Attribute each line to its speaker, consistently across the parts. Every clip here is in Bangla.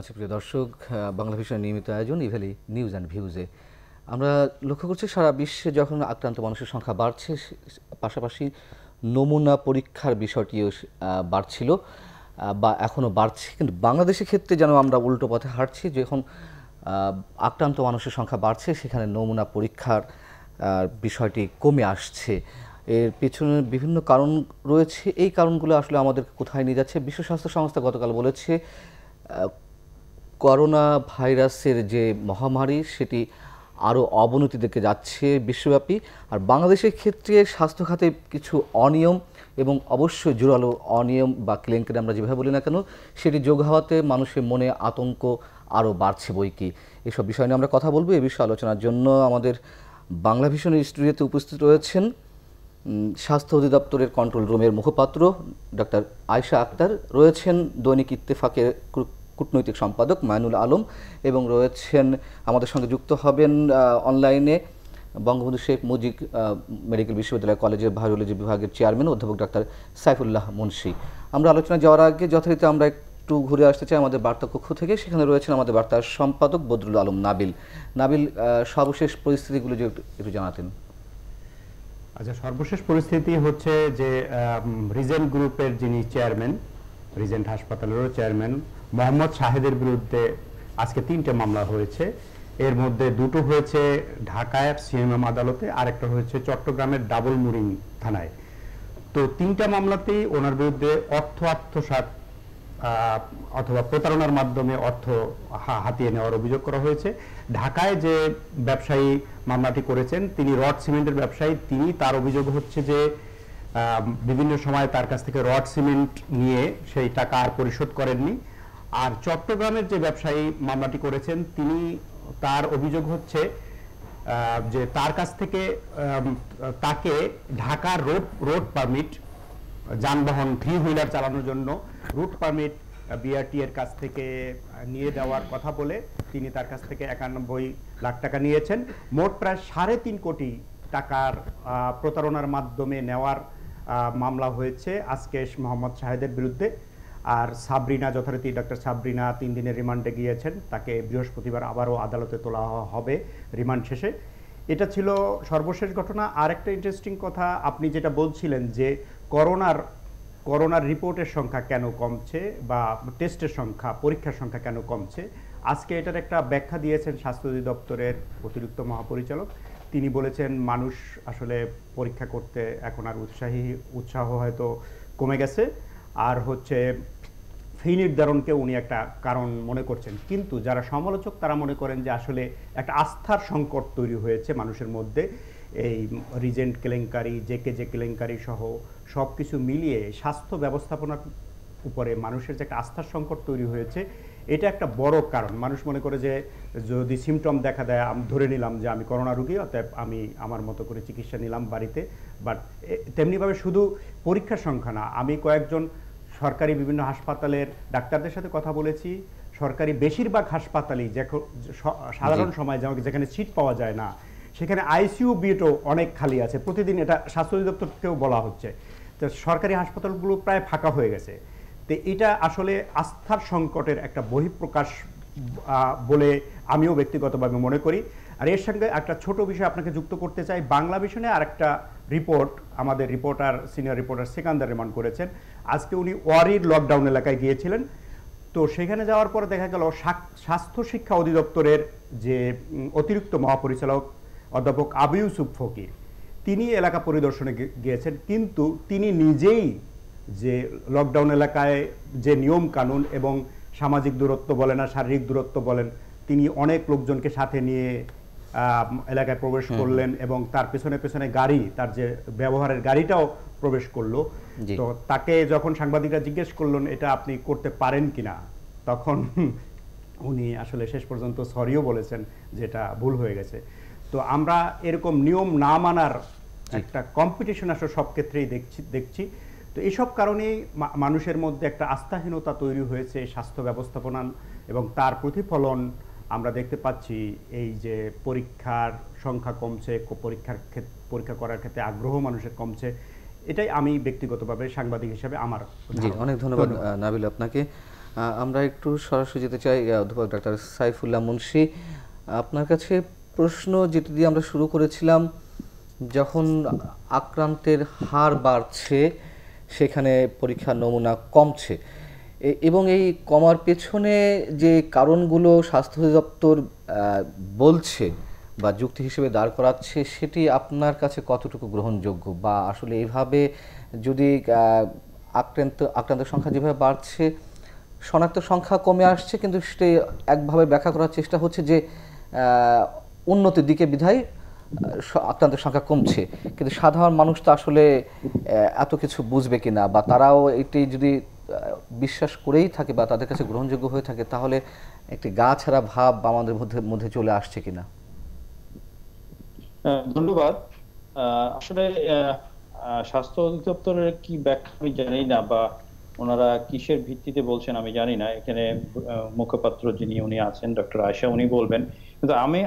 Speaker 1: জানাচ্ছি প্রিয় দর্শক, বাংলা ভিশনের নিয়মিত আয়োজন ইভ্যালি নিউজ অ্যান্ড ভিউজে আমরা লক্ষ্য করছি সারা বিশ্বে যখন আক্রান্ত মানুষের সংখ্যা বাড়ছে, পাশাপাশি নমুনা পরীক্ষার বিষয়টিও বাড়ছিল বা এখনও বাড়ছে, কিন্তু বাংলাদেশের ক্ষেত্রে যেন আমরা উল্টো পথে হাঁটছি। যখন আক্রান্ত মানুষের সংখ্যা বাড়ছে, সেখানে নমুনা পরীক্ষার বিষয়টি কমে আসছে। এর পেছনে বিভিন্ন কারণ রয়েছে। এই কারণগুলো আসলে আমাদের কোথায় নিয়ে যাচ্ছে? বিশ্ব স্বাস্থ্য সংস্থা গতকাল বলেছে করোনা ভাইরাসের যে মহামারী সেটি আরও অবনতির দিকে যাচ্ছে বিশ্বব্যাপী। আর বাংলাদেশের ক্ষেত্রে স্বাস্থ্য খাতে কিছু অনিয়ম এবং অবশ্যই জোরালো অনিয়ম বা কেলেঙ্কারি আমরা যেভাবে বলি না কেন, সেটি যোগ হওয়াতে মানুষের মনে আতঙ্ক আরও বাড়ছে বইকি। এসব বিষয় নিয়ে আমরা কথা বলবো। এ বিষয়ে আলোচনার জন্য আমাদের বাংলা ভিশনের স্টুডিওতে উপস্থিত রয়েছেন স্বাস্থ্য অধিদপ্তরের কন্ট্রোল রুমের মুখপাত্র ডক্টর আয়েশা আক্তার, রয়েছেন দৈনিক ইত্তেফাকের কূটনৈতিক সম্পাদক মাইনুল আলম, এবং রয়েছেন আমাদের সঙ্গে যুক্ত হবেন অনলাইনে বঙ্গবন্ধু শেখ মুজিব মেডিকেল বিশ্ববিদ্যালয় কলেজের ভাইরোলজি বিভাগের চেয়ারম্যান অধ্যাপক ডাক্তার সাইফুল্লাহ মুন্সি। আমরা আলোচনায় যাওয়ার আগে যথারীতি আমরা একটু ঘুরে আসতে চাই আমাদের বার্তা কক্ষ থেকে। সেখানে রয়েছেন আমাদের বার্তার সম্পাদক বদরুল আলম নাবিল। নাবিল, সর্বশেষ পরিস্থিতিগুলো যে একটু জানাতেন।
Speaker 2: আচ্ছা, সর্বশেষ পরিস্থিতি হচ্ছে যে রিজেন্ট গ্রুপের যিনি চেয়ারম্যান, রিজেন্ট হাসপাতালেরও চেয়ারম্যান মোহাম্মদ শাহেদের বিরুদ্ধে আজকে 3টে মামলা হয়েছে। এর মধ্যে 2টো হয়েছে ঢাকায় সিএমএম আদালতে, আরেকটা হয়েছে চট্টগ্রামের ডাবল মুরিং থানায়। তো 3টা মামলাতেই ওনার বিরুদ্ধে অর্থ আত্মসাৎ অথবা প্রতারণার মাধ্যমে অর্থ হাতিয়ে নেওয়ার অভিযোগ করা হয়েছে। ঢাকায় যে ব্যবসায়ী মামলাটি করেছেন, তিনি রড সিমেন্টের ব্যবসায়ী। তার অভিযোগ হচ্ছে যে বিভিন্ন সময় তার কাছ থেকে রড সিমেন্ট নিয়ে সেই টাকা আর পরিশোধ করেননি। আর চট্টগ্রামের যে ব্যবসায়ী মামলাটি করেছেন, তার অভিযোগ হচ্ছে যে তার কাছ থেকে তাকে ঢাকার রোড পারমিট, যানবাহন 3 হুইলার চালানোর জন্য রুট পারমিট বিআরটি এর কাছ থেকে নিয়ে দেওয়ার কথা বলে তিনি তার কাছ থেকে 91 লাখ টাকা নিয়েছেন। মোট প্রায় 3.5 কোটি টাকার প্রতারণার মাধ্যমে নেওয়ার মামলা হয়েছে আজকে মোহাম্মদ শাহেদের বিরুদ্ধে। আর সাবরিনা, যথারীতি ডক্টর সাবরিনা 3 দিনের রিমান্ডে গিয়েছেন। তাকে বৃহস্পতিবার আবারও আদালতে তোলা হবে রিমান্ড শেষে। এটা ছিল সর্বশেষ ঘটনা। আর একটা ইন্টারেস্টিং কথা আপনি যেটা বলছিলেন যে করোনার রিপোর্টের সংখ্যা কেন কমছে বা টেস্টের সংখ্যা, পরীক্ষার সংখ্যা কেন কমছে, আজকে এটার একটা ব্যাখ্যা দিয়েছেন স্বাস্থ্য অধিদপ্তরের অতিরিক্ত মহাপরিচালক। তিনি বলেছেন মানুষ আসলে পরীক্ষা করতে এখন আর উৎসাহ হয়তো কমে গেছে, আর হচ্ছে ফি নির্ধারণকে উনি একটা কারণ মনে করছেন। কিন্তু যারা সমালোচক তারা মনে করেন যে আসলে একটা আস্থার সংকট তৈরি হয়েছে মানুষের মধ্যে। এই রিজেন্ট কেলেঙ্কারি, জেকে কেলেঙ্কারি সহ সব কিছু মিলিয়ে স্বাস্থ্য ব্যবস্থাপনার উপরে মানুষের যে একটা আস্থার সংকট তৈরি হয়েছে, এটা একটা বড় কারণ। মানুষ মনে করে যে যদি সিমটম দেখা দেয়, আমি ধরে নিলাম যে আমি করোনা রোগী, অতএব আমি আমার মতো করে চিকিৎসা নিলাম বাড়িতে। বাট তেমনিভাবে শুধু পরীক্ষার সংখ্যা না, আমি কয়েকজন সরকারি বিভিন্ন হাসপাতালের ডাক্তারদের সাথে কথা বলেছি। সরকারি বেশিরভাগ হাসপাতালেই সাধারণ সময় যেখানে সিট পাওয়া যায় না, সেখানে আইসিইউ বেডও অনেক খালি আছে প্রতিদিন। এটা স্বাস্থ্য অধিদপ্তরকেও বলা হচ্ছে। তো সরকারি হাসপাতালগুলো প্রায় ফাঁকা হয়ে গেছে। তো এটা আসলে আস্থার সংকটের একটা বহিঃপ্রকাশ বলে আমিও ব্যক্তিগতভাবে মনে করি। আর এর সঙ্গে একটা ছোট বিষয় আপনাকে যুক্ত করতে চাই। বাংলা ভিশনে আরেকটা রিপোর্ট আমাদের সিনিয়র রিপোর্টার সেকান্দার রিমান্ড করেছেন। আজকে উনি ওয়ারির লকডাউন এলাকায় গিয়েছিলেন। তো সেখানে যাওয়ার পরে দেখা গেল স্বাস্থ্য শিক্ষা অধিদপ্তরের যে অতিরিক্ত মহাপরিচালক অধ্যাপক আবু ইউসুফ ফকির, তিনি এলাকা পরিদর্শনে গিয়েছেন, কিন্তু তিনি নিজেই যে লকডাউন এলাকায় যে নিয়ম কানুন এবং সামাজিক দূরত্ব বলেন আর শারীরিক দূরত্ব বলেন, তিনি অনেক লোকজনকে সাথে নিয়ে এলাকায় প্রবেশ করলেন এবং তার পেছনে পেছনে গাড়ি, তার যে ব্যবহারের গাড়িটাও প্রবেশ করলো। তো তাকে যখন সাংবাদিকরা জিজ্ঞেস করলেন এটা আপনি করতে পারেন কিনা, তখন উনি আসলে শেষ পর্যন্ত সরিও বলেছেন যে এটা ভুল হয়ে গেছে। তো আমরা এরকম নিয়ম না মানার একটা কম্পিটিশন আসলে সব ক্ষেত্রেই দেখছি। তো এইসব কারণেই মানুষের মধ্যে একটা আস্থাহীনতা তৈরি হয়েছে স্বাস্থ্য ব্যবস্থাপনা, এবং তার প্রতিফলন আমরা দেখতে পাচ্ছি। এই যে পরীক্ষার সংখ্যা কমছে, পরীক্ষা করার ক্ষেত্রে আগ্রহ মানুষের কমছে, এটাই আমি ব্যক্তিগতভাবে সাংবাদিক হিসেবে আমার।
Speaker 1: জি, অনেক ধন্যবাদ নাবিল আপনাকে। আমরা একটু সরাসরি যেতে চাই অধ্যাপক ডাক্তার সাইফুল্লাহ মুন্সী, আপনার কাছে প্রশ্ন যেটি দিয়ে আমরা শুরু করেছিলাম, যখন আক্রান্তের হার বাড়ছে সেখানে পরীক্ষার নমুনা কমছে, এবং এই কমার পেছনে যে কারণগুলো স্বাস্থ্য অধিদপ্তর বলছে বা যুক্তি হিসেবে দাঁড় করাচ্ছে, সেটি আপনার কাছে কতটুকু গ্রহণযোগ্য? বা আসলে এইভাবে যদি আক্রান্তের সংখ্যা যেভাবে বাড়ছে, শনাক্ত সংখ্যা কমে আসছে, কিন্তু সেটি একভাবে ব্যাখ্যা করার চেষ্টা হচ্ছে যে উন্নতির দিকে বিধায় আক্রান্তের সংখ্যা কমছে, কিন্তু সাধারণ মানুষ তো আসলে এত কিছু বুঝবে কিনা, বা তারাও এটি যদি বিশ্বাস করেই থাকে বা তাদের কাছে গ্রহণযোগ্য হয়ে থাকে, তাহলে একটি গা ছাড়া ভাব আমাদের মধ্যে চলে আসছে কিনা?
Speaker 3: ধন্যবাদ। আসলে স্বাস্থ্য অধিদপ্তরের কি ব্যাখ্যা আমি জানি না, বা ওনারা কিসের ভিত্তিতে বলছেন আমি জানি না। এখানে মুখপাত্র যিনি উনি আছেন ডক্টর আয়েশা, উনি বলবেন। কিন্তু আমি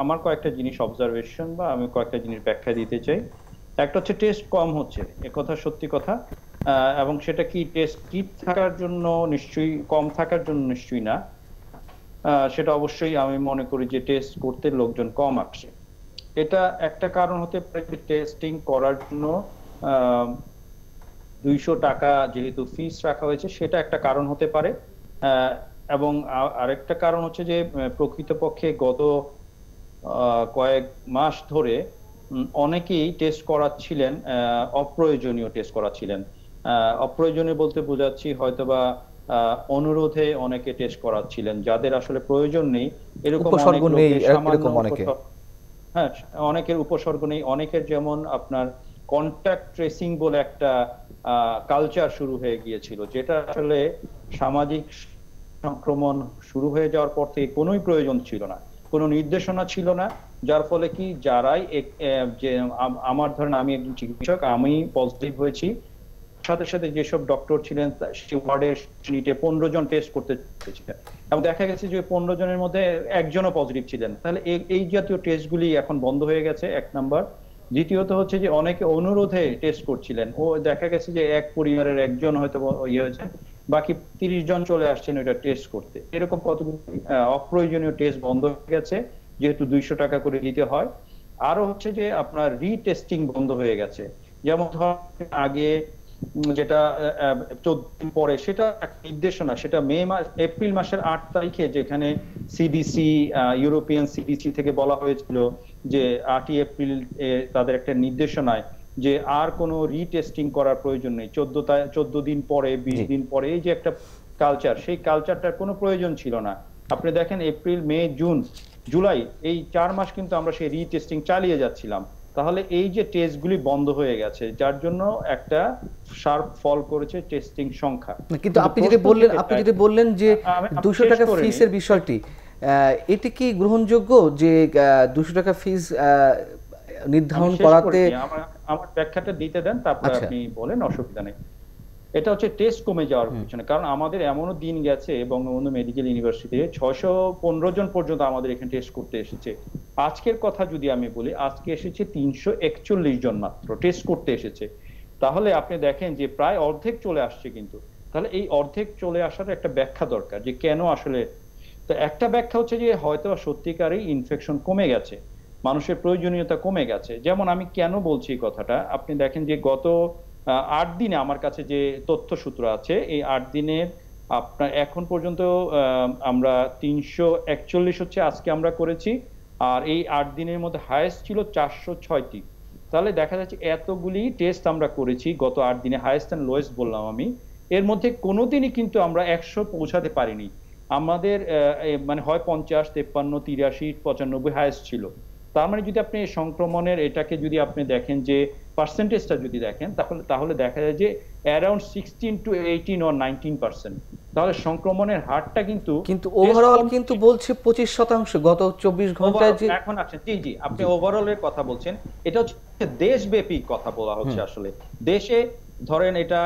Speaker 3: আমার কয়েকটা জিনিস অবজারভেশন বা আমি কয়েকটা জিনিস ব্যাখ্যা দিতে চাই। একটা হচ্ছে টেস্ট কম হচ্ছে, একথা সত্যি কথা, এবং সেটা কি টেস্ট কিট থাকার জন্য নিশ্চয়ই, কম থাকার জন্য নিশ্চয়ই না। সেটা অবশ্যই আমি মনে করি যে টেস্ট করতে লোকজন কম আসছে। এটা একটা কারণ হতে পারে যে টেস্টিং করার জন্য 200 টাকা যেহেতু ফিস রাখা হয়েছে, সেটা একটা কারণ হতে পারে। এবং আরেকটা কারণ হচ্ছে যে প্রকৃতপক্ষে গত কয়েক মাস ধরে অনেকেই টেস্ট করাচ্ছিলেন, অপ্রয়োজনীয় টেস্ট করাচ্ছিলেন। অপ্রয়োজনীয় বলতে বোঝাচ্ছি হয়তোবা অনুরোধে অনেকে টেস্ট করাচ্ছিলেন, যাদের আসলে প্রয়োজন নেই। এরকম
Speaker 1: উপসর্গ নেই, এরকম অনেকে।
Speaker 3: হ্যাঁ, অনেকের উপসর্গ নেই, অনেকের যেমন আপনার কন্ট্যাক্ট ট্রেসিং বলে একটা কালচার শুরু হয়ে গিয়েছিল, যেটা আসলে সামাজিক সংক্রমণ শুরু হয়ে যাওয়ার পর থেকে কোনোই প্রয়োজন ছিল না, কোনো নির্দেশনা ছিল না। যার ফলে কি যারাই যে আমার ধরেন আমি একজন চিকিৎসক, আমি পজিটিভ হয়েছি, সাথে সাথে যেসব ডক্টর ছিলেন সেই ওয়ার্ডের ইউনিটে 15 জন টেস্ট করতে চেয়েছিলেন, এবং দেখা গেছে যে 15 জনের মধ্যে একজনও পজিটিভ ছিলেন। তাহলে এই জাতীয় টেস্টগুলি এখন বন্ধ হয়ে গেছে, এক নাম্বার। দ্বিতীয়ত হচ্ছে যে অনেকে অনুরোধে টেস্ট করছিলেন, ও দেখা গেছে যে এক পরিবারের একজন হয়তো ইয়ে হয়েছে, বাকি 30 জন চলে আসছেন ওইটা টেস্ট করতে। এরকম কতগুলো অপ্রয়োজনীয় টেস্ট বন্ধ হয়ে গেছে, যেহেতু 200 টাকা করে দিতে হয়। আরো হচ্ছে যে আপনার রিটেস্টিং বন্ধ হয়ে গেছে। যেমন ধর আগে যেটা 14 দিন পরে, সেটা নির্দেশনা, সেটা এপ্রিল মাসের 8 তারিখে, যেখানে সিডিসি, ইউরোপিয়ান সিডিসি থেকে বলা হয়েছিল যে 8ই এপ্রিল তাদের একটা নির্দেশনায় যে আর কোনো রিটেস্টিং করার প্রয়োজন নেই। 14 দিন পরে, 20 দিন পরে, এই যে একটা কালচার, সেই কালচারটার কোনো প্রয়োজন ছিল না। আপনি দেখেন এপ্রিল, মে, জুন, জুলাই, এই 4 মাস কিন্তু আমরা সেই রিটেস্টিং চালিয়ে যাচ্ছিলাম। তাহলে এই যে টেস্টগুলি বন্ধ হয়ে গেছে, যার জন্য একটা শার্প ফল করেছে টেস্টিং সংখ্যা।
Speaker 1: কিন্তু আপনি যেটা বললেন যে 200 টাকা ফিসের বিষয়টি, এটি কি গ্রহণযোগ্য যে 200 টাকা ফিস নির্ধারণ করাতে?
Speaker 3: আমার ব্যাখ্যাটা দিতে দেন, তারপরে আপনি বলেন, অসুবিধা নেই। এটা হচ্ছে টেস্ট কমে যাওয়ার পিছনে, কারণ আমাদের এমনও দিন গেছে বঙ্গবন্ধু মেডিকেল ইউনিভার্সিটিতে 615 জন পর্যন্ত আমাদের এখানে টেস্ট করতে এসেছে। আজকের কথা যদি আমি বলি, আজকে এসেছে 341 জন মাত্র টেস্ট করতে এসেছে। তাহলে আপনি দেখেন যে প্রায় অর্ধেক চলে আসছে। কিন্তু তাহলে এই অর্ধেক চলে আসার একটা ব্যাখ্যা দরকার, যে কেন আসলে। তো একটা ব্যাখ্যা হচ্ছে যে হয়তো সত্যিকারই ইনফেকশন কমে গেছে, মানুষের প্রয়োজনীয়তা কমে গেছে। যেমন আমি কেন বলছি এই কথাটা, আপনি দেখেন যে গত 8 দিনে আমার কাছে যে তথ্য সূত্র আছে, এই 8 দিনের আপনার এখন পর্যন্ত আমরা 341 হচ্ছে আজকে আমরা করেছি, আর এই 8 দিনের মধ্যে হায়েস্ট ছিল 406টি। তাহলে দেখা যাচ্ছে এতগুলি টেস্ট আমরা করেছি গত 8 দিনে, হায়েস্ট এন্ড লোয়েস্ট বললাম আমি। এর মধ্যে কোনোদিনই কিন্তু আমরা 100 পৌঁছাতে পারিনি। আমাদের মানে হয় 50, 53, 83, 95 হায়েস্ট ছিল। তার মানে যদি আপনি সংক্রমণের এটাকে যদি আপনি দেখেন যে পার্সেন্টেজটা যদি দেখেন, তাহলে দেখা যায় যে অ্যারাউন্ড 16 to 18 or 19%। তাহলে সংক্রমণের হারটা কিন্তু
Speaker 1: ওভারঅল কিন্তু বলছে 25% গত 24 ঘন্টায়। যে
Speaker 3: এখন আছেন, জি আপনি ওভারঅল এর কথা বলছেন, এটা হচ্ছে দেশব্যাপী কথা বলা হচ্ছে। আসলে দেশে ধরেন এটা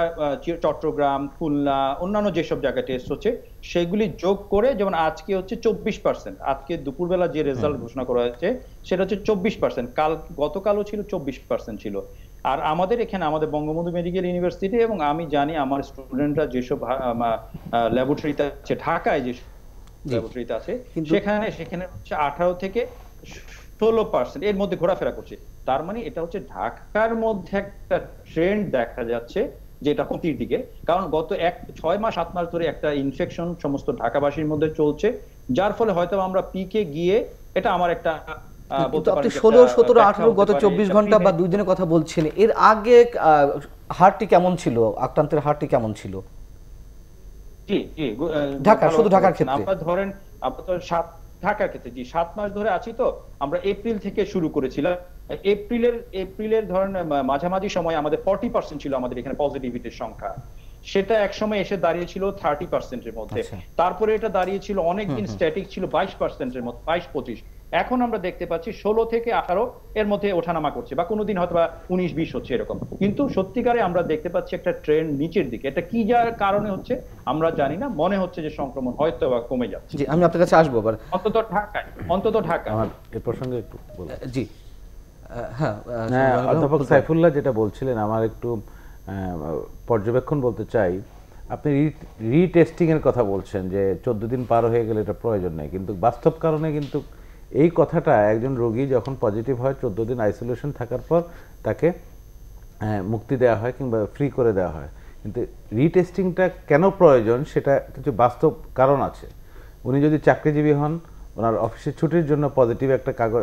Speaker 3: চট্টগ্রাম, খুলনা, অন্যান্য যেসব জায়গায় টেস্ট হচ্ছে সেগুলি যোগ করে, যেমন আজকে হচ্ছে 24%, আজকে দুপুরবেলা যে রেজাল্ট ঘোষণা করা হয়েছে সেটা হচ্ছে 24%, গতকালও ছিল 24% ছিল। আর আমাদের এখানে আমাদের বঙ্গবন্ধু মেডিকেল ইউনিভার্সিটি এবং আমি জানি আমার স্টুডেন্টরা যেসব ল্যাবরেটরিতে আছে, ঢাকায় যে ল্যাবরেটরিতে আছে, সেখানে সেখানে হচ্ছে 18 থেকে 16% এর মধ্যে ঘোরাফেরা করছে। তার মানে এটা হচ্ছে ঢাকার মধ্যে একটা ট্রেন্ড দেখা যাচ্ছে যেটা ক্ষতির দিকে, কারণ গত 6 মাস 7 মাস ধরে একটা ইনফেকশন সমস্ত ঢাকাবাসীর মধ্যে চলছে, যার ফলে হয়তো আমরা পিকে গিয়ে, এটা আমার একটা
Speaker 1: কিন্তু আপনি 16, 17, 18 গত 24 ঘন্টা বা 2 দিনের কথা বলছেন, এর আগে হারটি কেমন ছিল, আক্রান্তের হারটি কেমন ছিল?
Speaker 3: জি জি,
Speaker 1: ঢাকা, শুধু ঢাকার ক্ষেত্রে
Speaker 3: আপনারা ধরেন, আপনারা তো ঢাকার ক্ষেত্রে জি 7 মাস ধরে আছি, তো আমরা এপ্রিল থেকে শুরু করেছিলাম। এপ্রিলের ধরেন মাঝামাঝি সময় আমাদের 40% ছিল আমাদের এখানে পজিটিভিটির সংখ্যা, সেটা এক সময় এসে দাঁড়িয়েছিল 30%-এর মধ্যে। তারপরে এটা দাঁড়িয়েছিল অনেকদিন স্ট্যাটিক ছিল 22%-এর মধ্যে, 22-25। এখন আমরা দেখতে পাচ্ছি 16 থেকে 18 এর মধ্যে ওঠানামা করছে, বা কোনোদিন হয়তো 19-20 হচ্ছে এরকম। কিন্তু সত্যিকারে আমরা দেখতে পাচ্ছি একটা ট্রেন্ড নিচের দিকে। এটা কি যার কারণে হচ্ছে আমরা জানি না, মনে হচ্ছে যে সংক্রমণ হয়তো বা কমে যাচ্ছে।
Speaker 1: জি, আমি আপনার কাছে আসবো আবার,
Speaker 3: অন্তত ঢাকায়
Speaker 4: আমার এই প্রসঙ্গে একটু বলবো।
Speaker 1: জি হ্যাঁ,
Speaker 4: অধ্যাপক সাইফুল্লাহ যেটা বলছিলেন, আমার একটু পর্যবেক্ষণ বলতে চাই। আপনি রিটেস্টিং এর কথা বলছেন যে 14 দিন পার হয়ে গেলে এটা প্রয়োজন নেই, কিন্তু বাস্তব কারণে কিন্তু এই কথাটা, একজন রোগী যখন পজিটিভ হয় 14 দিন আইসোলেশন থাকার পর তাকে মুক্তি দেওয়া হয় কিংবা ফ্রি করে দেওয়া হয়, কিন্তু রিটেস্টিংটা কেন প্রয়োজন সেটা কিছু বাস্তব কারণ আছে। উনি যদি চাকরিজীবী হন, ওনার অফিসের ছুটির জন্য পজিটিভ একটা কাগজ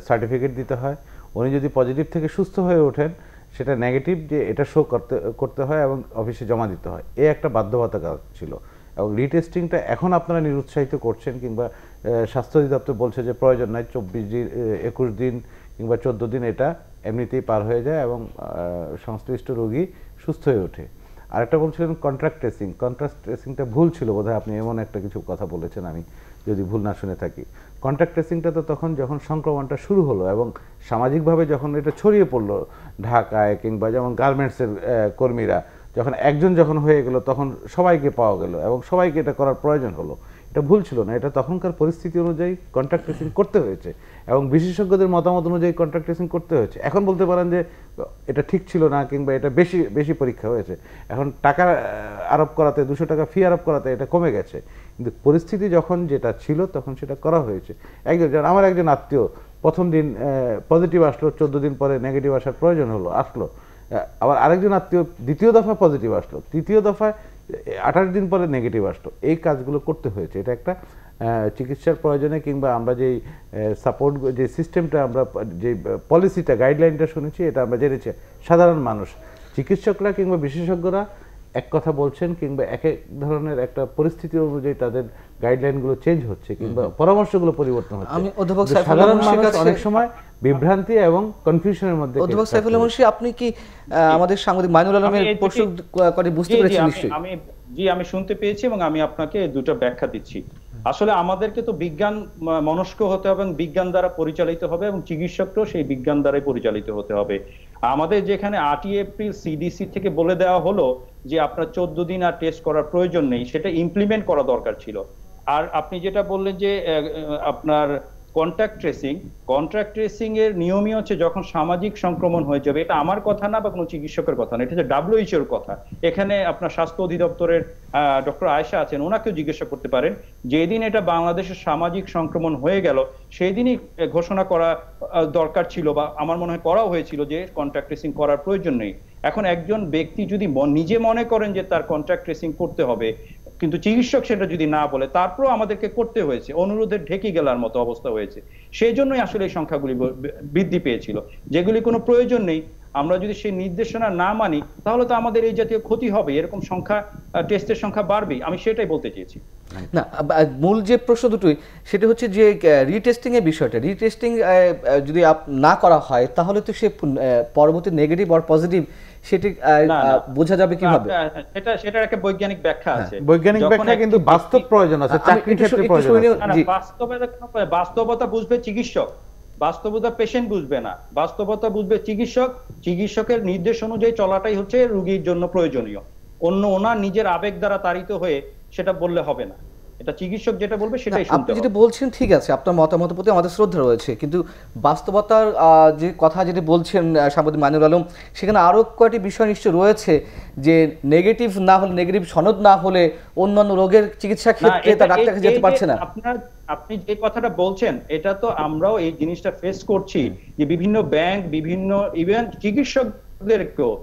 Speaker 4: সার্টিফিকেট দিতে হয়। উনি যদি পজিটিভ থেকে সুস্থ হয়ে ওঠেন, সেটা নেগেটিভ যে এটা শো করতে হয় এবং অফিসে জমা দিতে হয়, এই একটা বাধ্যবাধকতা ছিল। এবং রিটেস্টিংটা এখন আপনারা নিরুৎসাহিত করছেন, কিংবা স্বাস্থ্য অধিদপ্তর বলছে যে প্রয়োজন নাই, 24 দিন 21 দিন কিংবা 14 দিন এটা এমনিতেই পার হয়ে যায় এবং সংশ্লিষ্ট রোগী সুস্থ হয়ে ওঠে। আরেকটা বলছিলেন কন্ট্রাক্ট ট্রেসিংটা ভুল ছিল বোধহয়, আপনি এমন একটা কিছু কথা বলেছেন, আমি যদি ভুল না শুনে থাকি। কন্ট্রাক্ট ট্রেসিংটা তো তখন যখন সংক্রমণটা শুরু হলো এবং সামাজিকভাবে যখন এটা ছড়িয়ে পড়লো ঢাকায়, কিংবা যেমন গার্মেন্টসের কর্মীরা যখন একজন যখন হয়ে গেল, তখন সবাইকে পাওয়া গেল এবং সবাইকে এটা করার প্রয়োজন হলো। এটা ভুল ছিল না, এটা তখনকার পরিস্থিতি অনুযায়ী কন্ট্রাক্ট ট্রেসিং করতে হয়েছে এবং বিশেষজ্ঞদের মতামত অনুযায়ী কন্ট্রাক্ট ট্রেসিং করতে হয়েছে। এখন বলতে পারেন যে এটা ঠিক ছিল না, কিংবা এটা বেশি পরীক্ষা হয়েছে, এখন টাকা আরোপ করাতে, 200 টাকা ফি আরোপ করাতে এটা কমে গেছে। কিন্তু পরিস্থিতি যখন যেটা ছিল তখন সেটা করা হয়েছে। আমার একজন আত্মীয় প্রথম দিন পজিটিভ আসলো, 14 দিন পরে নেগেটিভ আসার প্রয়োজন আসলো। আবার আরেকজন আত্মীয় দ্বিতীয় দফা পজিটিভ আসলো, তৃতীয় দফায় 28 দিন পরে নেগেটিভ আসলো। এই কাজগুলো করতে হয়েছে। এটা একটা চিকিৎসার প্রয়োজনে, কিংবা আমরা যেই সাপোর্ট, যে সিস্টেমটা, আমরা যে পলিসিটা, গাইডলাইনটা শুনেছি, এটা আমরা জেনেছি সাধারণ মানুষ, চিকিৎসকরা কিংবা বিশেষজ্ঞরা এক কথা বলছেন, কিংবা এক এক ধরনের একটা পরিস্থিতি অনুযায়ী তাদের গাইডলাইনগুলো চেঞ্জ হচ্ছে, কিংবা পরামর্শগুলো পরিবর্তন হচ্ছে।
Speaker 1: আমি অধ্যাপক
Speaker 4: সাধারণ মানুষ অনেক সময় বিভ্রান্তি এবং কনফিউশনের মধ্যে।
Speaker 1: অধ্যাপক সাইফুল্লাহ মুন্সী, আপনি কি আমাদের সাংবাদিক মাইনুল আলমের প্রশ্ন করে বুঝতে পেরেছেন নিশ্চয়ই?
Speaker 3: আমি শুনতে পেয়েছি এবং আমি আপনাকে দুটো ব্যাখ্যা দিচ্ছি। আসলে আমাদেরকে তো বিজ্ঞান মনস্ক হতে হবে এবং বিজ্ঞান দ্বারা পরিচালিত হবে, এবং চিকিৎসকরাও সেই বিজ্ঞান দ্বারাই পরিচালিত হতে হবে। আমাদের যেখানে 8 এপ্রিল সিডিসি থেকে বলে দেওয়া হলো যে আপনার 14 দিন আর টেস্ট করার প্রয়োজন নেই, সেটা ইমপ্লিমেন্ট করা দরকার ছিল। আর আপনি যেটা বললেন যে আপনার কন্ট্যাক্ট ট্রেসিং এর নিয়মই হচ্ছে যখন সামাজিক সংক্রমণ হয়ে যাবে, এটা আমার কথা না বা কোনো চিকিৎসকের কথা না, এটা হচ্ছে WHO এর কথা। এখানে আপনার স্বাস্থ্য অধিদপ্তরের ডক্টর আয়েশা আছেন, ওনাকেও জিজ্ঞাসা করতে পারেন। যেদিন এটা বাংলাদেশের সামাজিক সংক্রমণ হয়ে গেল, সেই দিনই ঘোষণা করা দরকার ছিল, বা আমার মনে হয় করাও হয়েছিল, যে কন্ট্যাক্ট ট্রেসিং করার প্রয়োজন নেই। এখন একজন ব্যক্তি যদি নিজে মনে করেন যে তার কন্ট্যাক্ট ট্রেসিং করতে হবে, কিন্তু চিকিৎসক সেটা যদি না বলে, তারপরও আমাদেরকে করতে হয়েছে, অনুরোধের ঢেকে গেলার মতো অবস্থা হয়েছে। সেই জন্যই আসলে এই সংখ্যাগুলি বৃদ্ধি পেয়েছিল, যেগুলি কোনো প্রয়োজন নেই। আমরা যদি সেই নির্দেশনা না মানি, তাহলে তো আমাদের এই জাতীয় ক্ষতি হবে, এরকম সংখ্যা, টেস্টের সংখ্যা বাড়বে। আমি সেটাই বলতে চেয়েছি।
Speaker 1: না, মূল যে প্রশ্ন দুটোই, সেটা হচ্ছে যে রিটেস্টিং এর বিষয়টা, রিটেস্টিং যদি না করা হয়, তাহলে তো সে পরবর্তী নেগেটিভ আর পজিটিভ সেটি বোঝা যাবে কিভাবে?
Speaker 3: সেটার একটা বৈজ্ঞানিক ব্যাখ্যা আছে।
Speaker 4: বৈজ্ঞানিক ব্যাখ্যা, কিন্তু বাস্তব প্রয়োজন আছে, চাকরির ক্ষেত্রে প্রয়োজন আছে।
Speaker 3: বাস্তবতা বুঝবে চিকিৎসক, বাস্তবতা পেশেন্ট বুঝবে না, বাস্তবতা বুঝবে চিকিৎসক। চিকিৎসকের নির্দেশ অনুযায়ী চলাটাই হচ্ছে রোগীর জন্য প্রয়োজনীয়। ওনার নিজের আবেগ দ্বারা তাড়িত হয়ে সেটা বললে হবে না। এটা চিকিৎসক যেটা বলবে সেটাই
Speaker 1: আপনি
Speaker 3: শুনতে
Speaker 1: যেটা
Speaker 3: হবে।
Speaker 1: বলছেন ঠিক আছে, আপনার মতামতের প্রতি আমাদের শ্রদ্ধা রয়েছে, কিন্তু বাস্তবতার যে কথা যেটা বলছেন সাংবাদিক মাইনুল আলম, সেখানে আরো কয়েকটি বিষয় নিশ্চয় রয়েছে যে নেগেটিভ না হলে, নেগেটিভ সনদ না হলে অন্যান্য রোগের চিকিৎসা
Speaker 3: না,
Speaker 1: ক্ষেত্রে তার ডাক্তার কাছে
Speaker 3: এই
Speaker 1: যেতে
Speaker 3: যে
Speaker 1: পারছে না।
Speaker 3: আপনি যে কথাটা বলছেন এটা তো আমরাও এই জিনিসটা ফেস করছি, যে বিভিন্ন ব্যাংক, বিভিন্ন ইভেন চিকিৎসকদেরকেও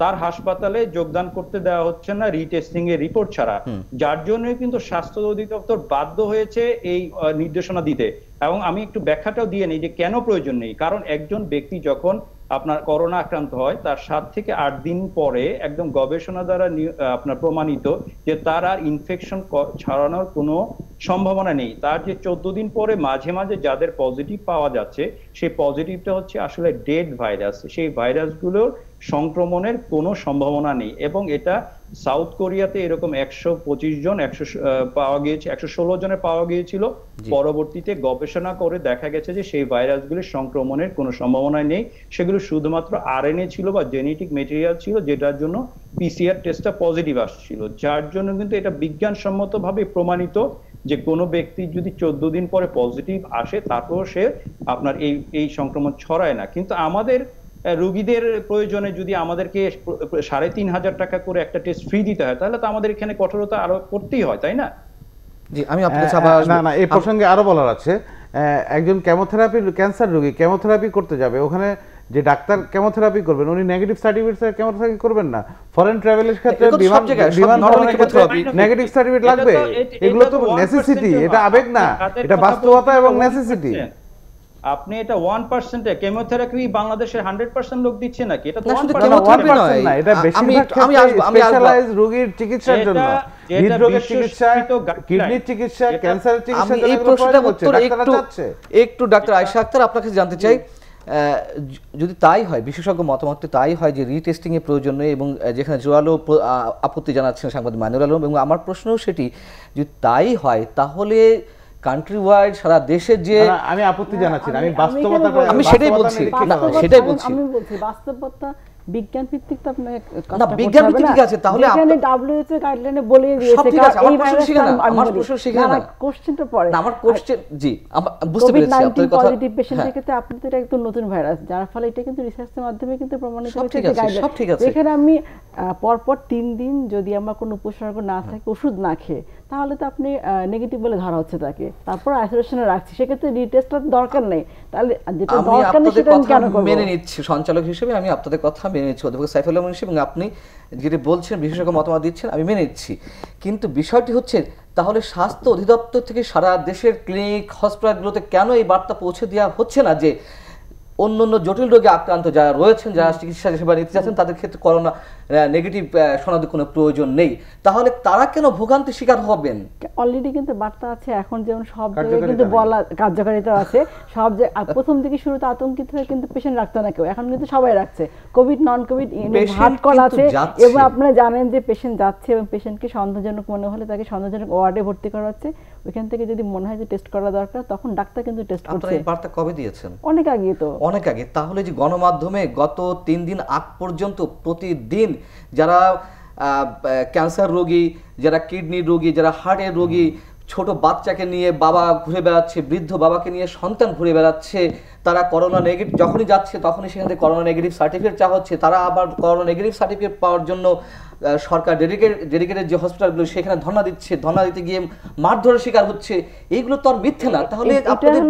Speaker 3: তার হাসপাতালে যোগদান করতে দেওয়া হচ্ছে না রিটেস্টিং এর রিপোর্ট ছাড়া, যার জন্য কিন্তু স্বাস্থ্য অধিদপ্তর বাধ্য হয়েছে এই নির্দেশনা দিতে। এবং আমি একটু ব্যাখ্যাটাও দিয়ে নিই যে কেন প্রয়োজন নেই। কারণ একজন ব্যক্তি যখন আপনার করোনা আক্রান্ত হয় তার 7 থেকে 8 দিন পরে একদম গবেষণা দ্বারা আপনার প্রমাণিত যে তার আর ইনফেকশন ছড়ানোর কোনো সম্ভাবনা নেই। তার যে 14 দিন পরে মাঝে মাঝে যাদের পজিটিভ পাওয়া যাচ্ছে, সেই পজিটিভটা হচ্ছে আসলে ডেড ভাইরাস। সেই ভাইরাসগুলোর সংক্রমণের কোনো সম্ভাবনা নেই। এবং এটা সাউথ কোরিয়াতে এরকম 125 জন পাওয়া গিয়েছে, 116 জনের পাওয়া গিয়েছিল। পরবর্তীতে গবেষণা করে দেখা গেছে যে সেই ভাইরাসগুলির সংক্রমণের কোনো সম্ভাবনা নেই। সেগুলো শুধুমাত্র আরএনএ ছিল বা জেনেটিক মেটেরিয়াল ছিল, যেটার জন্য পিসিআর টেস্টটা পজিটিভ আসছিল। যার জন্য কিন্তু এটা বিজ্ঞানসম্মতভাবে প্রমাণিত যে কোনো ব্যক্তি যদি 14 দিন পরে পজিটিভ আসে তারপর সে আপনার এই সংক্রমণ ছড়ায় না। কিন্তু আমাদের রোগীদের প্রয়োজনে যদি আমাদেরকে 3,500 টাকা করে একটা টেস্ট ফ্রি দিতে হয়, তাহলে তো আমাদের এখানে কঠোরতা আরো করতেই হয়, তাই না?
Speaker 1: জি, আমি আপনার কাছে আবার
Speaker 4: না না, এই প্রসঙ্গে আরো বলার আছে। একজন কেমোথেরাপি, ক্যান্সার রোগী কেমোথেরাপি করতে যাবে, ওখানে যে ডাক্তার কেমোথেরাপি করবেন উনি নেগেটিভ সার্টিফিকেট ছাড়া কেমোথেরাপি করবেন না। ফরেন ট্রাভেলের ক্ষেত্রে বিমান ভ্রমণের ক্ষেত্রে নেগেটিভ সার্টিফিকেট লাগবে। এগুলো তো নেসেসিটি, এটা আবেগ না, এটা বাস্তবতা এবং নেসেসিটি।
Speaker 3: আপনি এটা 1% কেমোথেরাপি বাংলাদেশের 100% লোক দিচ্ছে নাকি? এটা তো
Speaker 1: না, শুধু
Speaker 3: 1%
Speaker 1: কেমোথেরাপি
Speaker 3: নয়।
Speaker 1: নয়,
Speaker 4: না, এটা বেশিরভাগ ক্ষেত্রে স্পেশালাইজড রোগীর চিকিৎসার জন্য, হৃদরোগের চিকিৎসা, কিডনির চিকিৎসা, ক্যান্সারের চিকিৎসা।
Speaker 1: আমি এই প্রশ্নটার উত্তর একটু ডাক্তার আয়েশা আক্তার আপনার কাছে জানতে চাই। যদি তাই হয়, বিশেষজ্ঞ মতামত তাই হয় যে রিটেস্টিং এর প্রয়োজন নেই, এবং যেখানে জোরালো আপত্তি জানাচ্ছেন সাংবাদিক মাইনুল আলম, এবং আমার প্রশ্নও সেটি, যদি তাই হয় তাহলে কান্ট্রি ওয়াইড সারা দেশের যে,
Speaker 4: আমি আপত্তি জানাচ্ছি না, আমি বাস্তবতা,
Speaker 1: আমি সেটাই বলছি, সেটাই বলছি,
Speaker 5: আমি বলছি বাস্তবতা বিজ্ঞান ভিত্তিক তো আপনার
Speaker 1: না, বিজ্ঞান ভিত্তিক ঠিক আছে, তাহলে
Speaker 5: এখানে WHO গাইডলাইনে বলে দিয়েছে
Speaker 1: এই ভাইরাস আমার প্রশ্ন সেখানে না,
Speaker 5: কোশ্চেনটা পড়ে
Speaker 1: না, আমার কোশ্চেন, জি বুঝতে পেরেছি আপনার কথা।
Speaker 5: পজিটিভ পেশেন্টের ক্ষেত্রে আপনি তো এটা একদম নতুন ভাইরাস, যার ফলে এটা কিন্তু রিসার্চের মাধ্যমে কিন্তু প্রমাণিত হয়েছে যে গাইডলাইন। এখানে আমি পরপর 3 দিন যদি আমার কোনো উপসর্গ না থাকে, ওষুধ না খেয়ে, তাহলে তো আপনি নেগেটিভ বলে ধরা হচ্ছে তাকে, তারপর আইসোলেশনে রাখছি, সেক্ষেত্রে রিটেস্টের দরকার নেই। তাহলে যেটা দরকার নেই সেটা আমি কেন করব?
Speaker 1: মেনে নিচ্ছি, সঞ্চালক হিসেবে আমি আপনাদের কথা মেনে নিচ্ছি, অধ্যাপক সাইফুল আলম হিসেবে, এবং আপনি যেটা বলছেন বিশেষজ্ঞ মতামত দিচ্ছেন আমি মেনে নিচ্ছি। কিন্তু বিষয়টি হচ্ছে, তাহলে স্বাস্থ্য অধিদপ্তর থেকে সারা দেশের ক্লিনিক হসপিটালগুলোতে কেন এই বার্তা পৌঁছে দেওয়া হচ্ছে না যে অন্য জটিল রোগে আক্রান্ত যারা রয়েছেন, যারা চিকিৎসা সেবা নিতে চাচ্ছেন, তাদের ক্ষেত্রে করোনা নেগেটিভ সনদের কোনো প্রয়োজন নেই, তাহলে তারা কেন ভোগান্তির শিকার হবেন?
Speaker 5: অলরেডি কিন্তু বার্তা আছে, এখন যেমন সব জায়গায় কিন্তু বলা, কার্যকারিতা আছে সব জায়গায়। প্রথম দিকে শুরুতে আতঙ্কিত হয়ে কিন্তু পেশেন্ট রাখতো না কেউ, এখন কিন্তু সবাই রাখছে। কোভিড নন কোভিড ভাগ করা আছে, এবং আপনারা জানেন যে পেশেন্ট যাচ্ছে এবং পেশেন্টকে সন্দেহজনক মনে হলে তাকে সন্দেহজনক ওয়ার্ডে ভর্তি করা হচ্ছে। ওইখান থেকে যদি মনে হয় যে টেস্ট করা দরকার, তখন ডাক্তার কিন্তু টেস্ট করছে।
Speaker 1: আপনারা এই বার্তা কবে দিয়েছেন?
Speaker 5: অনেক আগে তো,
Speaker 1: অনেক আগে। তাহলে যে গণমাধ্যমে গত 3 দিন আগ পর্যন্ত প্রতিদিন যারা ক্যান্সার রোগী, যারা কিডনি রোগী, যারা হার্টের রোগী, ছোট বাচ্চাকে নিয়ে বাবা ঘুরে বেড়াচ্ছে, বৃদ্ধ বাবাকে নিয়ে সন্তান ঘুরে বেড়াচ্ছে, তারা করোনা নেগেটিভ যখনই যাচ্ছে তখনই সেখান থেকে করোনা নেগেটিভ সার্টিফিকেট চাওয়া হচ্ছে। তারা আবার করোনা নেগেটিভ সার্টিফিকেট পাওয়ার জন্য সরকার ডেডিকেটেড যে হসপিটালগুলো সেখানে ধর্ণা দিচ্ছে, ধর্ণা দিতে গিয়ে মারধরের শিকার হচ্ছে। এইগুলো তো আর মিথ্যে না। তাহলে আপনাদের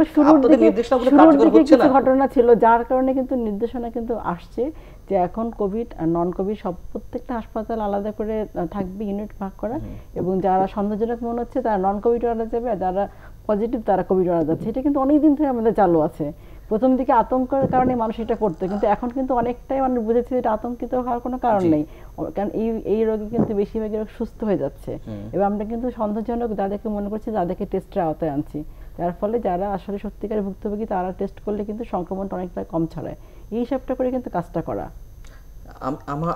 Speaker 1: নির্দেশনাগুলো কার্যকর হচ্ছে না।
Speaker 5: ঘটনা ছিল যার কারণে কিন্তু নির্দেশনা কিন্তু আসছে যে এখন কোভিড আর নন কোভিড সব প্রত্যেকটা হাসপাতাল আলাদা করে থাকবে, ইউনিট ভাগ করা, এবং যারা সন্দেহজনক মনে হচ্ছে তারা নন কোভিড ওয়ার্ডে যাবে, আর যারা পজিটিভ তারা কোভিড ওয়ার্ডে যাচ্ছে। এটা কিন্তু অনেকদিন ধরে আমাদের চালু আছে। প্রথম দিকে আতঙ্কের কারণে মানুষ এটা করতো, কিন্তু এখন কিন্তু অনেকটাই মানুষ বুঝেছে এটা আতঙ্কিত হওয়ার কোনো কারণ নেই, কারণ এই রোগী কিন্তু বেশিরভাগই রোগ সুস্থ হয়ে যাচ্ছে, এবং আমরা কিন্তু সন্দেহজনক যাদেরকে মনে করছি তাদেরকে টেস্টের আওতায় আনছি, যার ফলে যারা আসলে সত্যিকারের ভুক্তভোগী তারা টেস্ট করলে কিন্তু সংক্রমণটা অনেকটা কম ছড়ায়। এই হিসাবটা করে কিন্তু কাজটা করা।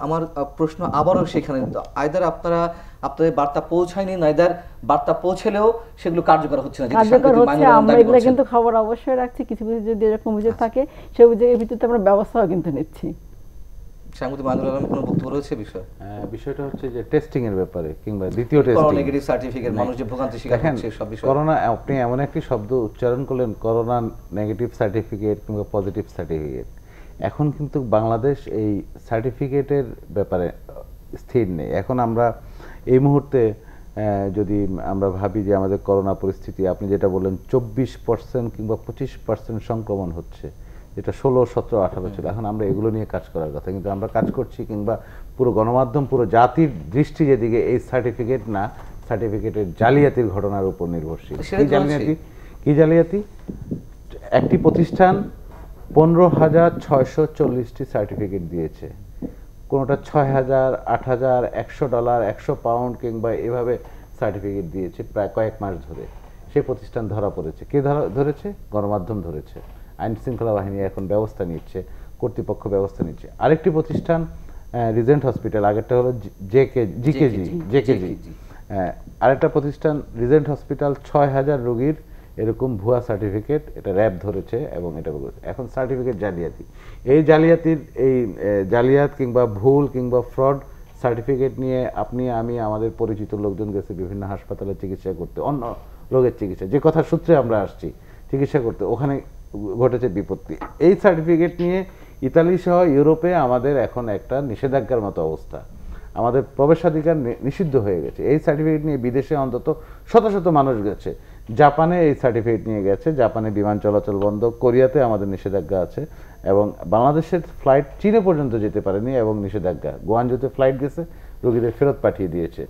Speaker 1: আমার প্রশ্ন আবারও সেখানে, আইদার আপনাদের বার্তা পৌঁছায়নি, নাইদার বার্তা পৌঁছলেও সেগুলো কার্যকর হচ্ছে না।
Speaker 5: কার্যকর হচ্ছে, আমরা এগুলো কিন্তু খবর অবশ্যই রাখছি, কিছু কিছু যদি এরকম অভিযোগ থাকে সেই অভিযোগের ভিত্তিতে আমরা ব্যবস্থাও কিন্তু নিচ্ছি।
Speaker 1: সাংবাদিক মাইনুল আলম কোনো বক্তব্য রয়েছে বিষয়?
Speaker 4: বিষয়টা হচ্ছে যে টেস্টিং এর ব্যাপারে কিংবা দ্বিতীয়
Speaker 1: করোনা
Speaker 4: টেস্টিং,
Speaker 1: নেগেটিভ সার্টিফিকেট মানুষ যে ভোগান্তি শিকার
Speaker 4: দেখেন
Speaker 1: হচ্ছে সব বিষয়।
Speaker 4: করোনা, আপনি এমন একটি শব্দ উচ্চারণ করলেন, করোনা নেগেটিভ সার্টিফিকেট কিংবা পজিটিভ সার্টিফিকেট। এখন কিন্তু বাংলাদেশ এই সার্টিফিকেটের ব্যাপারে স্থির নেই। এখন আমরা এই মুহূর্তে যদি আমরা ভাবি যে আমাদের করোনা পরিস্থিতি, আপনি যেটা বললেন 24% কিংবা 25% সংক্রমণ হচ্ছে, যেটা 16, 17, 18 ছিল। এখন আমরা এগুলো নিয়ে কাজ করার কথা, কিন্তু আমরা কাজ করছি কিংবা পুরো গণমাধ্যম, পুরো জাতির দৃষ্টি যেদিকে, এই সার্টিফিকেট না, সার্টিফিকেটের জালিয়াতির ঘটনার উপর নির্ভরশীল। কি জালিয়াতি? কি জালিয়াতি? একটি প্রতিষ্ঠান 15,640টি সার্টিফিকেট দিয়েছে, কোনোটা 6,000, 8,000, $100, £100 কিংবা এভাবে সার্টিফিকেট দিয়েছে প্রায় কয়েক মাস ধরে। সেই প্রতিষ্ঠান ধরা পড়েছে। কে ধরেছে? গণমাধ্যম ধরেছে, আইন শৃঙ্খলা বাহিনী এখন ব্যবস্থা নিচ্ছে, কর্তৃপক্ষ ব্যবস্থা নিচ্ছে। আরেকটি প্রতিষ্ঠান রিজেন্ট হসপিটাল, আগেরটা হলো জেকেজি। আরেকটা প্রতিষ্ঠান রিজেন্ট হসপিটাল 6,000 রোগীর এরকম ভুয়া সার্টিফিকেট, এটা র্যাব ধরেছে এবং এটা এখন সার্টিফিকেট জালিয়াতি। এই জালিয়াতির, এই জালিয়াত কিংবা ভুল কিংবা ফ্রড সার্টিফিকেট নিয়ে আপনি, আমি, আমাদের পরিচিত লোকজন গেছে বিভিন্ন হাসপাতালে চিকিৎসা করতে, অন্য রোগের চিকিৎসা, যে কথার সূত্রে আমরা আসছি চিকিৎসা করতে, ওখানে ঘটেছে বিপত্তি। এই সার্টিফিকেট নিয়ে ইতালি সহ ইউরোপে আমাদের এখন একটা নিষেধাজ্ঞার মতো অবস্থা, আমাদের প্রবেশাধিকার নিষিদ্ধ হয়ে গেছে। এই সার্টিফিকেট নিয়ে বিদেশে অন্তত শত শত মানুষ গেছে, জাপানে এই সার্টিফিকেট নিয়ে গেছে, জাপানে বিমান চলাচল বন্ধ, কোরিয়াতে আমাদের নিষেধাজ্ঞা আছে, এবং বাংলাদেশের ফ্লাইট চীনে পর্যন্ত যেতে পারেনি এবং নিষেধাজ্ঞা। গোয়াঞ্জুতে ফ্লাইট গেছে, রোগীদের ফেরত পাঠিয়ে দিয়েছে,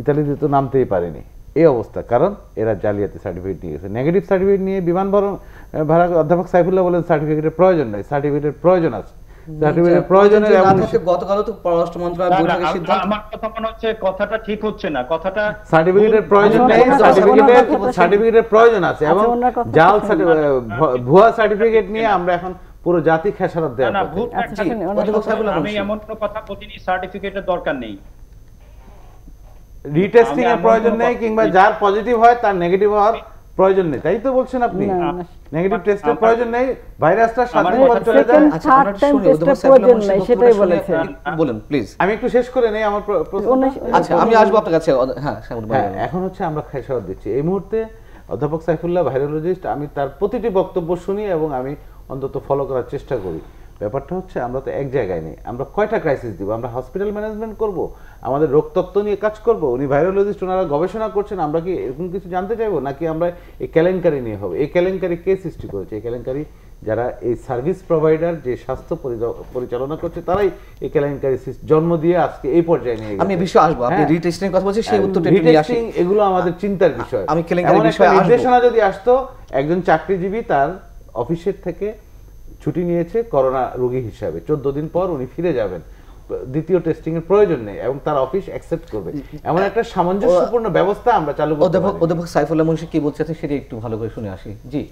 Speaker 4: ইতালিতে তো নামতেই পারেনি। এই অবস্থা, কারণ এরা জালিয়াতি সার্টিফিকেট নিয়ে গেছে। নেগেটিভ সার্টিফিকেট নিয়ে বিমান ভাড়া, অধ্যাপক সাইফুল্লাহ বলেন সার্টিফিকেটের প্রয়োজন নেই, সার্টিফিকেটের প্রয়োজন আছে।
Speaker 1: গতকাল তো পররাষ্ট্র মন্ত্রণালয় বৈঠকের সিদ্ধান্ত,
Speaker 3: আমার কথা মনে হচ্ছে কথাটা ঠিক হচ্ছে না, কথাটা
Speaker 4: সার্টিফিকেটের প্রয়োজন নেই, সার্টিফিকেটের প্রয়োজন আছে, এবং জাল ভুয়া সার্টিফিকেট নিয়ে আমরা এখন পুরো জাতি খেসারত দেয়া।
Speaker 3: না, আমি এমন কোনো কথা বলিনি সার্টিফিকেটের দরকার নেই,
Speaker 4: রিটেস্টিং এর প্রয়োজন নেই, কিংবা যার পজিটিভ হয় তার নেগেটিভ হওয়ার প্রয়োজন নেই, তাই তো বলছেন আপনি? নেগেটিভ টেস্টের প্রয়োজন নেই, ভাইরাসটা 7 দিন পর চলে যায়।
Speaker 5: সেটাই বলেছে।
Speaker 1: বলেন প্লিজ,
Speaker 4: আমি একটু শেষ করে নেই আমার প্রশ্ন।
Speaker 1: আচ্ছা, আমি আসবো আপনার কাছে। হ্যাঁ,
Speaker 4: এখন হচ্ছে আমরা খেসারত দিচ্ছি এই মুহূর্তে অধ্যাপক সাইফুল্লাহ ভাইরোলজিস্ট, আমি তার প্রতিটি বক্তব্য শুনি এবং আমি অন্তত ফলো করার চেষ্টা করি। ব্যাপারটা হচ্ছে আমরা তো এক জায়গায় নেই, আমরা কয়টা ক্রাইসিস দিব? আমরা হসপিটাল ম্যানেজমেন্ট করব, আমাদের রোগতত্ত্ব নিয়ে কাজ করব, উনি ভাইরোলজিস্ট, ওনারা গবেষণা করছেন, আমরা কি এরকম কিছু জানতে চাইবো, নাকি আমরা এই কেলেঙ্কারি নিয়ে হবে? এই কেলেঙ্কারি কে সৃষ্টি করেছে? এই কেলেঙ্কারি যারা এই সার্ভিস প্রোভাইডার, যে স্বাস্থ্য পরিচালনা করছে, তারাই এই কেলেঙ্কারি জন্ম দিয়ে আজকে এই পর্যায়ে নিয়ে গেছে।
Speaker 1: আমি বিষয় আসবো, আপনি রিটেস্টিং এর কথা বলছেন, সেই উত্তরটা একটু নিয়ে আসি।
Speaker 4: এগুলো আমাদের চিন্তার বিষয়।
Speaker 1: আমি কেলেঙ্কারি বিষয়ে আসবো।
Speaker 4: নির্দেশনা যদি আসতো, একজন চাকরিজীবী তার অফিসের থেকে ছুটি নিয়েছে করোনা রোগী হিসাবে, 14 দিন পর উনি ফিরে যাবেন, দ্বিতীয় টেস্টিং এর প্রয়োজন নেই এবং তার অফিস অ্যাকসেপ্ট করবে, এমন একটা সামঞ্জস্যপূর্ণ ব্যবস্থা আমরা চালু করতে পারি।
Speaker 1: অধ্যাপক সাইফুল্লাহ মুন্সি কি বলছেন সেটা একটু ভালো করে শুনে আসি। জি,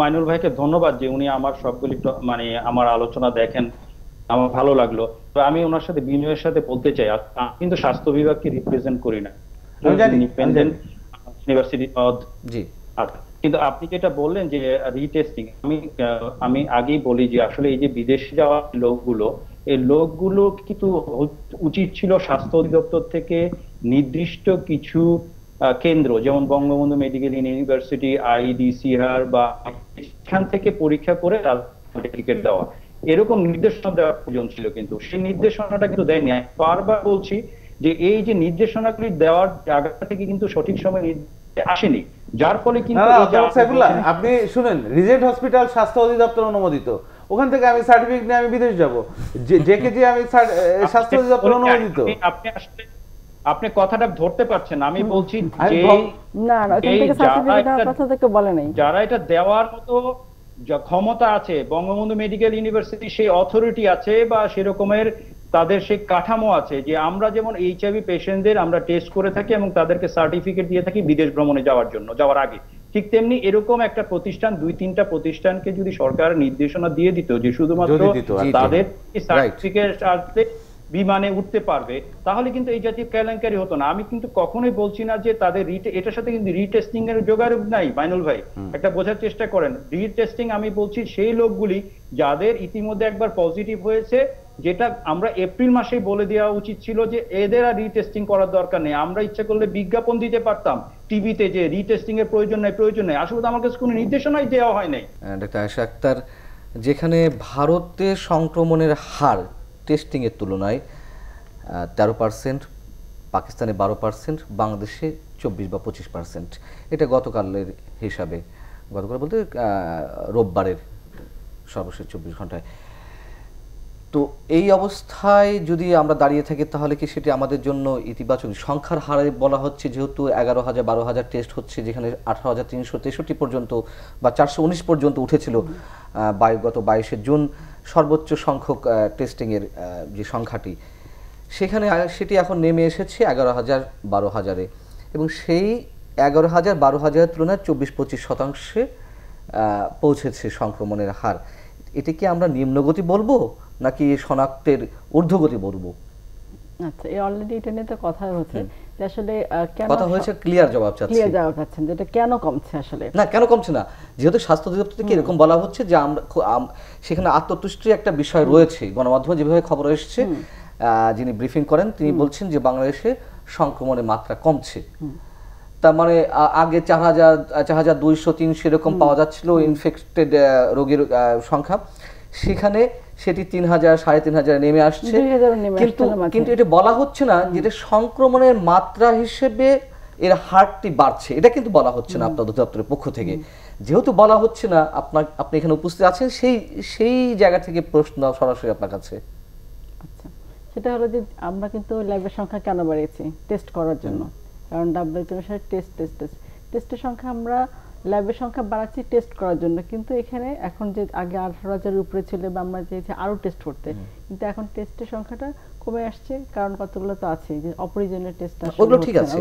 Speaker 3: মাইনুল ভাইকে ধন্যবাদ যে উনি আমার সবগুলি মানে আমার আলোচনা দেখেন, আমার ভালো লাগলো। তো আমি ওনার সাথে বিনয়ের সাথে বলতে চাই, আমি কিন্তু স্বাস্থ্য বিভাগকে রিপ্রেজেন্ট করি না, ইন্ডিপেন্ডেন্ট ইউনিভার্সিটি। জি, কিন্তু আপনি যেটা বললেন যে রিটেস্টিং, আমি আগেই বলি যে আসলে এই যে বিদেশে যাওয়া লোকগুলো, এই লোকগুলো কিন্তু উচিত ছিল স্বাস্থ্য অধিদপ্তর থেকে নির্দিষ্ট কিছু কেন্দ্র, যেমন বঙ্গবন্ধু মেডিকেল ইউনিভার্সিটি, আইডিসিআর বা এখান থেকে পরীক্ষা করে সার্টিফিকেট দেওয়া, এরকম নির্দেশনা দেওয়ার প্রয়োজন ছিল, কিন্তু সেই নির্দেশনাটা কিন্তু দেয়নি। বারবার বলছি যে এই যে নির্দেশনাগুলি দেওয়ার জায়গা থেকে কিন্তু সঠিক সময় আসেনি, যার ফলে কিন্তু
Speaker 4: আপনি শুনেন, রিজেন্ট হসপিটাল স্বাস্থ্য অধিদপ্তর অনুমোদিত, ওখান থেকে আমি সার্টিফিকেট নিয়ে আমি বিদেশ যাব, জেকেজি আমি স্বাস্থ্য অধিদপ্তর অনুমোদিত।
Speaker 3: আপনি আসলে আপনি কথাটা ধরতে পারছেন, আমি বলছি যে
Speaker 5: না না, ওখান থেকে সার্টিফিকেট দেওয়ার কথা থেকে বলে নাই,
Speaker 3: যারা এটা দেওয়ার মতো ক্ষমতা আছে, বঙ্গবন্ধু মেডিকেল ইউনিভার্সিটি সেই অথরিটি আছে বা সেরকমের তাদের সেই কাঠামো আছে, যে আমরা যেমন এইচআইভি পেশেন্টদের আমরা টেস্ট করে থাকি এবং তাদেরকে সার্টিফিকেট দিয়ে থাকি বিদেশ ভ্রমণে যাওয়ার আগে, ঠিক তেমনি এরকম একটা প্রতিষ্ঠান, 2-3টা প্রতিষ্ঠানকে যদি সরকার নির্দেশনা দিয়ে দিত যে শুধুমাত্র তাদের সার্টিফিকেট আসলে বিমানে উঠতে পারবে, তাহলে কিন্তু এই জাতীয় কেলেঙ্কারি হতো না। আমি কিন্তু কখনোই বলছি না যে তাদের এটার সাথে কিন্তু রিটেস্টিং এর যোগাযোগ নাই। মাইনুল ভাই, একটা বোঝার চেষ্টা করেন, রিটেস্টিং আমি বলছি সেই লোকগুলি যাদের ইতিমধ্যে একবার পজিটিভ হয়েছে, যেটা আমরা এপ্রিল মাসেই বলে দেওয়া উচিত ছিল যে এদের আর রিটেস্টিং করার দরকার নেই। আমরা ইচ্ছা করলে বিজ্ঞাপন দিতে পারতাম টিভিতে যে রিটেস্টিং এর প্রয়োজন নেই। আসলে তো আমার কাছে কোনো নির্দেশনাই দেওয়া হয় নাই।
Speaker 1: ডক্টর আয়েশা আক্তার, যেখানে ভারতে সংক্রমণের হার টেস্টিংয়ের তুলনায় 13%, পাকিস্তানে 12%, বাংলাদেশে 24 বা 25%, এটা গতকালের হিসাবে, গতকাল বলতে রোববারের সর্বশেষ 24 ঘন্টায়। তো এই অবস্থায় যদি আমরা দাঁড়িয়ে থাকি তাহলে কি সেটি আমাদের জন্য ইতিবাচক? সংখ্যার হারে বলা হচ্ছে যেহেতু 11,000 12,000 টেস্ট হচ্ছে, যেখানে 18,363 পর্যন্ত বা 419 পর্যন্ত উঠেছিল গত 22শে জুন সর্বোচ্চ সংখ্যক টেস্টিংয়ের যে সংখ্যাটি, সেখানে সেটি এখন নেমে এসেছে 11,000 12,000-এ, এবং সেই 11,000 12,000-এর তুলনায় 24-25% পৌঁছেছে সংক্রমণের হার। এটা কি আমরা নিম্নগতি বলবো নাকি শনাক্তের ঊর্ধ্বগতি বলবো?
Speaker 5: আচ্ছা, এই অলরেডি এটা নিয়ে তো কথা হচ্ছে যে আসলে কেন
Speaker 1: কথা হয়েছে, ক্লিয়ার জবাব চাচ্ছেন
Speaker 5: যে এটা কেন কমছে। আসলে
Speaker 1: না, কেন কমছে না, যেহেতু স্বাস্থ্য অধিদপ্তর থেকে এরকম বলা হচ্ছে যে আমরা সেখানে আত্মতুষ্টির একটা বিষয় রয়েছে। গণমাধ্যমে যেভাবে খবর এসেছে, যিনি ব্রিফিং করেন তিনি বলছেন যে বাংলাদেশে সংক্রমণের মাত্রা কমছে। তার মানে আগে 4,200-300 এরকম পাওয়া যাচ্ছিল ইনফেক্টেড রোগীর সংখ্যা, সেখানে সেটি 3,000 3,500 নেমে আসছে। কিন্তু এটা বলা হচ্ছে না যেটা সংক্রমণের মাত্রা হিসেবে এর হারটি বাড়ছে, এটা কিন্তু বলা হচ্ছে না আপনার অধিদপ্তরের পক্ষ থেকে। যেহেতু বলা হচ্ছে না, আপনি এখানে উপস্থিত আছেন, সেই জায়গা থেকে প্রশ্ন সরাসরি আপনার কাছে।
Speaker 5: আচ্ছা, সেটা হলো যে আমরা কিন্তু ল্যাবের সংখ্যা কেন বাড়িয়েছি? টেস্ট করার জন্য। কারণ WHO অনুসারে টেস্টের সংখ্যা, আমরা ল্যাবের সংখ্যা বাড়াচ্ছি টেস্ট করার জন্য। কিন্তু এখানে এখন যে আগে 18,000-এর উপরে ছিল বা আমরা চেয়েছি আরো টেস্ট করতে, কিন্তু এখন টেস্টের সংখ্যাটা কমে আসছে। কারণ কতগুলো তো আছে যে অপ্রয়োজনীয় টেস্ট আসলে
Speaker 1: ওগুলো ঠিক আছে।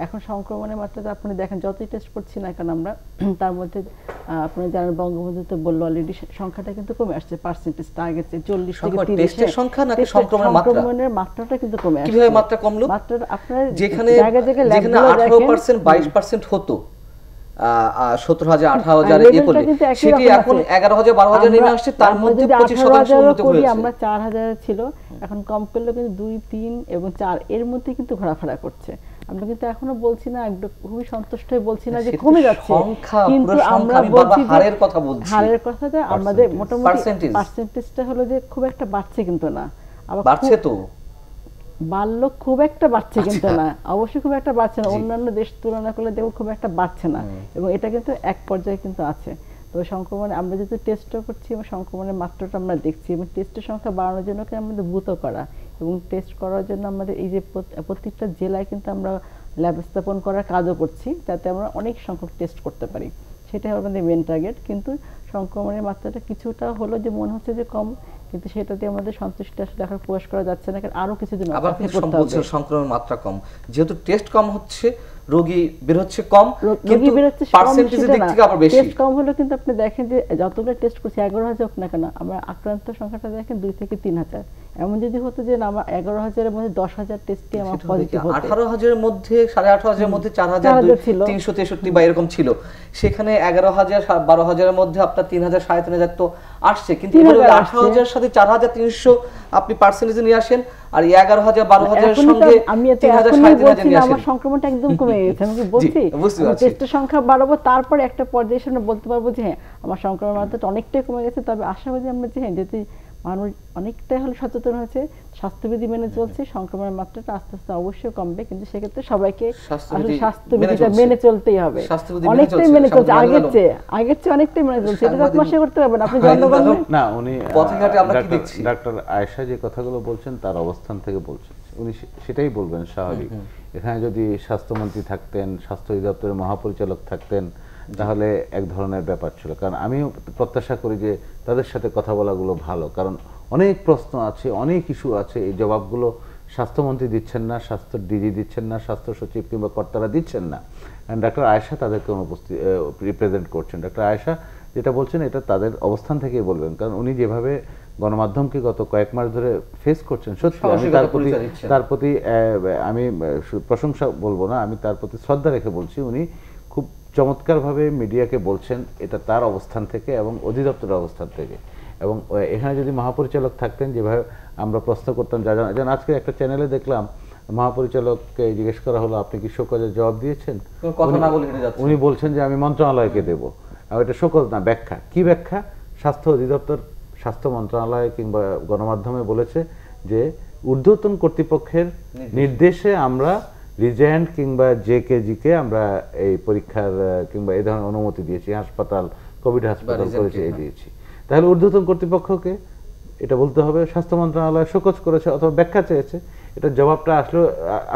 Speaker 5: এখন সংক্রমণের মাত্রাটা আপনি দেখেন, যতই টেস্ট করছি না কেন আমরা, তার মধ্যে আপনারা জানেন বঙ্গবন্ধু তো বললো অলরেডি, সংখ্যাটা কিন্তু কমে আসছে, পার্সেন্টেজটা আগের চেয়ে 40 থেকে 30।
Speaker 1: টেস্টের সংখ্যা নাকি সংক্রমণের
Speaker 5: মাত্রাটা কিন্তু কমে আসছে।
Speaker 1: কিভাবে মাত্রা কমলো?
Speaker 5: মাত্রাটা আপনার
Speaker 1: যেখানে 18% 22% হতো, 17,000 18,000 সেটি এখন 11,000 12,000 নেমে আসছে, তার মধ্যে 25% উন্নতি হয়েছে।
Speaker 5: আমরা 4,000 ছিল, এখন কম করলে কিন্তু 2, 3 এবং 4 এর মধ্যে কিন্তু ঘোরাফেরা করছে। আমরা কিন্তু এখনো বলছি না, একদম খুবই সন্তুষ্ট হয়ে বলছি না যে কমে যাচ্ছে, কিন্তু আমরা বলছি হারের কথাটা আমাদের মোটামুটি পার্সেন্টেজটা হলো যে খুব একটা বাড়ছে কিন্তু না।
Speaker 1: আবার বাড়ছে তো,
Speaker 5: বাড়লো খুব একটা বাড়ছে কিন্তু না, অবশ্যই খুব একটা বাড়ছে না, অন্যান্য দেশ তুলনা করলে দেখো খুব একটা বাড়ছে না, এবং এটা কিন্তু এক পর্যায়ে কিন্তু আছে। তো সংক্রমণে আমরা যেহেতু টেস্টও করছি এবং সংক্রমণের মাত্রাটা আমরা দেখছি, এবং টেস্টের সংখ্যা বাড়ানোর জন্য আমাদের বুথ করা এবং টেস্ট করার জন্য আমাদের এই যে প্রত্যেকটা জেলায় কিন্তু আমরা ল্যাব স্থাপন করার কাজও করছি, যাতে আমরা অনেক সংখ্যক টেস্ট করতে পারি, সেটাই আমাদের মেন টার্গেট। কিন্তু সংক্রমণের মাত্রাটা কিছুটা হলো যে মনে হচ্ছে যে কম, কিন্তু সেটাতে আমাদের সন্তুষ্টি আসলে এখন প্রকাশ করা যাচ্ছে না, কারণ আরো কিছুদিন
Speaker 1: আবার সংক্রমণের মাত্রা কম, যেহেতু টেস্ট কম হচ্ছে, রোগী বের হচ্ছে কম, কিন্তু পার্সেন্টেজের দিক থেকে আবার বেশি।
Speaker 5: টেস্ট কম হলো কিন্তু আপনি দেখেন যে যতগুলো টেস্ট করছি 11,000 হোক না কেন, আমরা আক্রান্ত সংখ্যাটা দেখেন 2 থেকে 3,000। এমন যদি হতো যে আমার 11,000-এর মধ্যে 10,000 টেস্টই আমার পজিটিভ হতো,
Speaker 1: 18,000-এর মধ্যে 18,500-এর মধ্যে 4,363 বা এরকম ছিল, সেখানে 11,000 12,000-এর মধ্যে আপনার 3,000 3,500 তো আসছে, কিন্তু 18,000-এর সাথে 4,300 আপনি পার্সেন্টেজ নিয়ে আসেন, আর 11,000 12,000-এর সঙ্গে 3,000 3,500 নিয়ে আসেন,
Speaker 5: আমার সংক্রমণটা একদম কমে গেছে। আমি কি বলছি টেস্টের সংখ্যা বাড়াবো, তারপরে একটা পর্যায়ে এসে বলতে পারবো যে হ্যাঁ আমার সংক্রমণ মাত্রাটা অনেকটাই কমে গেছে। তবে আশাবাদী আমরা যে হ্যাঁ, যদি মানুষ অনেকটাই হলে সচেতন হয়েছে, স্বাস্থ্যবিধি মেনে চলছে, সংক্রমণের মাত্রাটা আস্তে আস্তে অবশ্যই কমবে, কিন্তু সেক্ষেত্রে সবাইকে স্বাস্থ্যবিধিটা মেনে চলতেই হবে। অনেকটাই মেনে চলছে, আগের চেয়ে অনেকটাই মেনে চলছে, এটা আপনি আশা করতে পারবেন। আপনি জনগণ
Speaker 4: না, উনি ডাক্তার আয়েশা যে কথাগুলো বলছেন তার অবস্থান থেকে বলছেন, উনি সেটাই বলবেন স্বাভাবিক। এখানে যদি স্বাস্থ্যমন্ত্রী থাকতেন, স্বাস্থ্য অধিদপ্তরের মহাপরিচালক থাকতেন, তাহলে এক ধরনের ব্যাপার ছিল। কারণ আমিও প্রত্যাশা করি যে তাদের সাথে কথা বলাগুলো ভালো, কারণ অনেক প্রশ্ন আছে, অনেক ইস্যু আছে, এই জবাবগুলো স্বাস্থ্যমন্ত্রী দিচ্ছেন না, স্বাস্থ্য ডিজি দিচ্ছেন না, স্বাস্থ্য সচিব কিংবা কর্তারা দিচ্ছেন না। ডাক্তার আয়েশা তাদেরকে রিপ্রেজেন্ট করছেন। ডাক্তার আয়েশা যেটা বলছেন এটা তাদের অবস্থান থেকেই বলবেন, কারণ উনি যেভাবে গণমাধ্যমকে গত কয়েক মাস ধরে ফেস করছেন, সত্যি আমি তার প্রতি আমি প্রশংসা বলবো না, আমি তার প্রতি শ্রদ্ধা রেখে বলছি, উনি খুব চমৎকারভাবে মিডিয়াকে বলছেন, এটা তার অবস্থান থেকে এবং অধিদপ্তরের অবস্থান থেকে। এবং এখানে যদি মহাপরিচালক থাকতেন, যেভাবে আমরা প্রশ্ন করতাম, যেমন আজকে একটা চ্যানেলে দেখলাম মহাপরিচালককে জিজ্ঞেস করা হলো আপনি কি শোকজের জবাব দিয়েছেন,
Speaker 1: কথা না বলে হেঁটে যাচ্ছে।
Speaker 4: উনি বলছেন যে আমি মন্ত্রণালয়কে দেব। এটা শোকজ না, ব্যাখ্যা। কি ব্যাখ্যা? স্বাস্থ্য অধিদপ্তর, স্বাস্থ্য মন্ত্রণালয় কিংবা গণমাধ্যমে বলেছে যে ঊর্ধ্বতন কর্তৃপক্ষের নির্দেশে আমরা রিজেন্ট কিংবা জেকেজিকে আমরা এই পরীক্ষার কিংবা এই ধরনের অনুমতি দিয়েছি, হাসপাতাল, কোভিড হাসপাতাল করেছে, এই দিয়েছি। তাহলে ঊর্ধ্বতন কর্তৃপক্ষকে এটা বলতে হবে স্বাস্থ্য মন্ত্রণালয় শোকজ করেছে অথবা ব্যাখ্যা চেয়েছে। এটা জবাবটা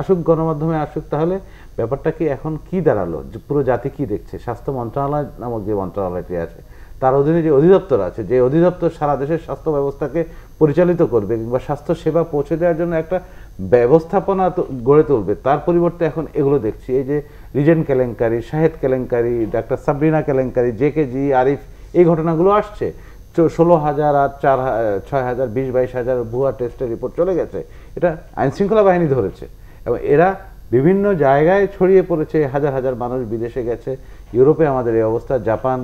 Speaker 4: আসুক, গণমাধ্যমে আসুক। তাহলে ব্যাপারটা কি এখন কি দাঁড়ালো, যে পুরো জাতি কি দেখছে? স্বাস্থ্য মন্ত্রণালয় নামক যে মন্ত্রণালয়টি আছে, তার অধীনে যে অধিদপ্তর আছে, যে অধিদপ্তর সারা দেশের স্বাস্থ্য ব্যবস্থাকে পরিচালিত করবে কিংবা স্বাস্থ্য সেবা পৌঁছে দেওয়ার জন্য একটা ব্যবস্থাপনা গড়ে তুলবে, তার পরিবর্তে এখন এগুলো দেখছি। এই যে রিজেন্ট কেলেঙ্কারি, শাহেদ কেলেঙ্কারি, ডাক্তার সাবরিনা কেলেঙ্কারি, জেকেজি, আরিফ, এই ঘটনাগুলো আসছে। 16,000 আর 6,000, 20-22,000 ভুয়া টেস্টের রিপোর্ট চলে গেছে। এটা আইনশৃঙ্খলা বাহিনী ধরেছে এবং এরা বিভিন্ন জায়গায় ছড়িয়ে পড়েছে। হাজার হাজার মানুষ বিদেশে গেছে। ইউরোপে আমাদের এই অবস্থা, জাপান,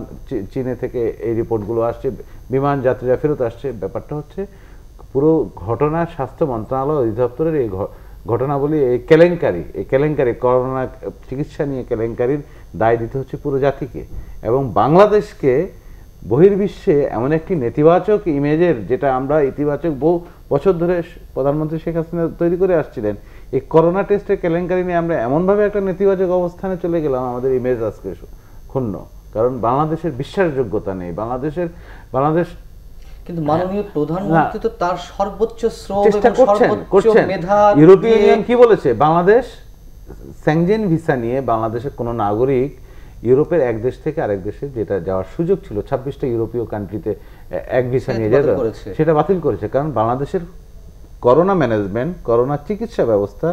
Speaker 4: চীনে থেকে এই রিপোর্টগুলো আসছে, বিমান যাত্রীরা ফেরত আসছে। ব্যাপারটা হচ্ছে পুরো ঘটনা স্বাস্থ্য মন্ত্রণালয় অধিদপ্তরের এই ঘটনাবলী, এই কেলেঙ্কারি করোনা চিকিৎসা নিয়ে কেলেঙ্কারির দায় দিতে হচ্ছে পুরো জাতিকে এবং বাংলাদেশকে বহির্বিশ্বে এমন একটি নেতিবাচক ইমেজের, যেটা আমরা ইতিবাচক বহু বছর ধরে প্রধানমন্ত্রী শেখ হাসিনা তৈরি করে আসছিলেন, এই করোনা টেস্টের কেলেঙ্কারি নিয়ে আমরা এমনভাবে একটা নেতিবাচক অবস্থানে চলে গেলাম, আমাদের ইমেজ আজকে ক্ষুণ্ণ। কারণ বাংলাদেশের বিশ্বাসযোগ্যতা নেই। বাংলাদেশ
Speaker 1: কিন্তু মাননীয় প্রধানমন্ত্রী তো তার সর্বোচ্চ শ্রম
Speaker 4: চেষ্টা
Speaker 1: এবং সর্বোচ্চ
Speaker 4: করছেন।
Speaker 1: মেধা
Speaker 4: ইউরোপিয়ান ইউনিয়ন কি বলেছে? বাংলাদেশ স্যাংজেন ভিসা নিয়ে বাংলাদেশের কোনো নাগরিক ইউরোপের এক দেশ থেকে আরেক দেশে যেটা যাওয়ার সুযোগ ছিল 26টা ইউরোপীয় কান্ট্রিতে এক ভিসা নিয়ে যেত, সেটা বাতিল করেছে। কারণ বাংলাদেশের করোনা ম্যানেজমেন্ট, করোনা চিকিৎসা ব্যবস্থা,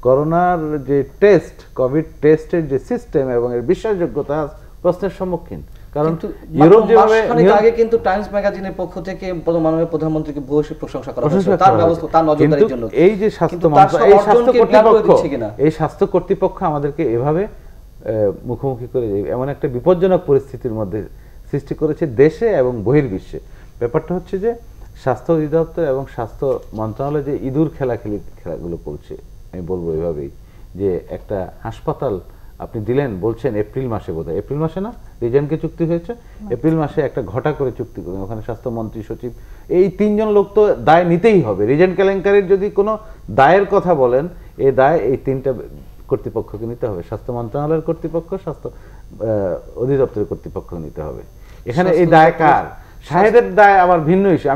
Speaker 4: করোনার যে টেস্ট, কোভিড টেস্টের যে সিস্টেম এবং এর বিশ্বাসযোগ্যতা প্রশ্নের সম্মুখীন। কারণ ইউরোপ যেভাবে
Speaker 1: আগে কিন্তু টাইমস ম্যাগাজিনের পক্ষ থেকে মাননীয় প্রধানমন্ত্রীকে ভূয়সী প্রশংসা করা হয়েছে তার ব্যবস্থা, তার নজরদারির জন্য।
Speaker 4: এই যে স্বাস্থ্য স্বাস্থ্য কর্তৃপক্ষ আমাদেরকে এভাবে মুখোমুখি করে এমন একটা বিপজ্জনক পরিস্থিতির মধ্যে সৃষ্টি করেছে দেশে এবং বহির্বিশ্বে। ব্যাপারটা হচ্ছে যে স্বাস্থ্য অধিদপ্তর এবং স্বাস্থ্য মন্ত্রণালয় যে ইঁদুর খেলাগুলো করছে, আমি বলবো এভাবেই, যে একটা হাসপাতাল আপনি দিলেন, বলছেন এপ্রিল মাসে, বোধহয় এপ্রিল মাসে না রিজেন্টকে চুক্তি হয়েছে, এপ্রিল মাসে একটা ঘটা করে চুক্তি করবেন, ওখানে স্বাস্থ্যমন্ত্রী, সচিব, এই তিনজন লোক তো দায় নিতেই হবে। রিজেন্ট কেলেঙ্কারির যদি কোনো দায়ের কথা বলেন, এই দায় এই তিনটা কর্তৃপক্ষকে নিতে হবে। স্বাস্থ্য মন্ত্রণালয়ের কর্তৃপক্ষ, স্বাস্থ্য অধিদপ্তরের কর্তৃপক্ষ নিতে হবে। এখানে এই দায় কার? শাহেদের দায় আবার ভিন্ন ইস্যু।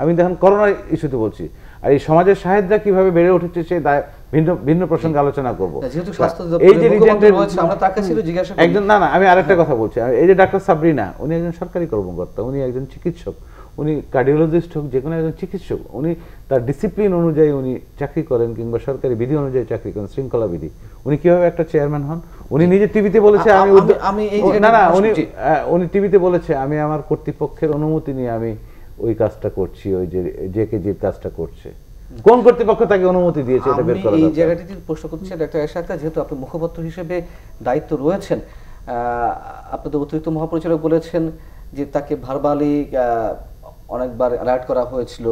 Speaker 4: আমি দেখেন করোনা ইস্যুতে বলছি, আর এই সমাজের শাহেদরা কিভাবে বেড়ে উঠেছে সেই দায় ভিন্ন প্রসঙ্গে আলোচনা করবো। এই যে একজন না আমি আরেকটা কথা বলছি, এই যে ডাক্তার সাবরিনা, উনি একজন সরকারি কর্মকর্তা, উনি একজন চিকিৎসক, উনি কার্ডিওলজিস্ট হোক, যে কোনো একজন চিকিৎসক, উনি তার ডিসিপ্লিন অনুযায়ী উনি চাকরি করেন কিংবা সরকারি বিধি অনুযায়ী চাকরি করেন, শৃঙ্খলা বিধি। উনি কিভাবে একটা চেয়ারম্যান হন? উনি নিজে টিভিতে বলেছে উনি টিভিতে বলেছে আমি আমার কর্তৃপক্ষের অনুমতি নিয়ে আমি ওই কাজটা করছি, ওই যে কেজির কাজটা করছে। কোন কর্তৃপক্ষ তাকে অনুমতি দিয়েছে এটা বের করা দরকার।
Speaker 1: এই জায়গাটিতে প্রশ্ন করতে চাই ডাক্তার এরশাদ, যেহেতু আপনি মুখপাত্র হিসেবে দায়িত্ব রয়েছেন, আপনাদের অতিরিক্ত মহাপরিচালক বলেছেন যে তাকে ভার্বালি অনেকবার অ্যালার্ট করা হয়েছিল।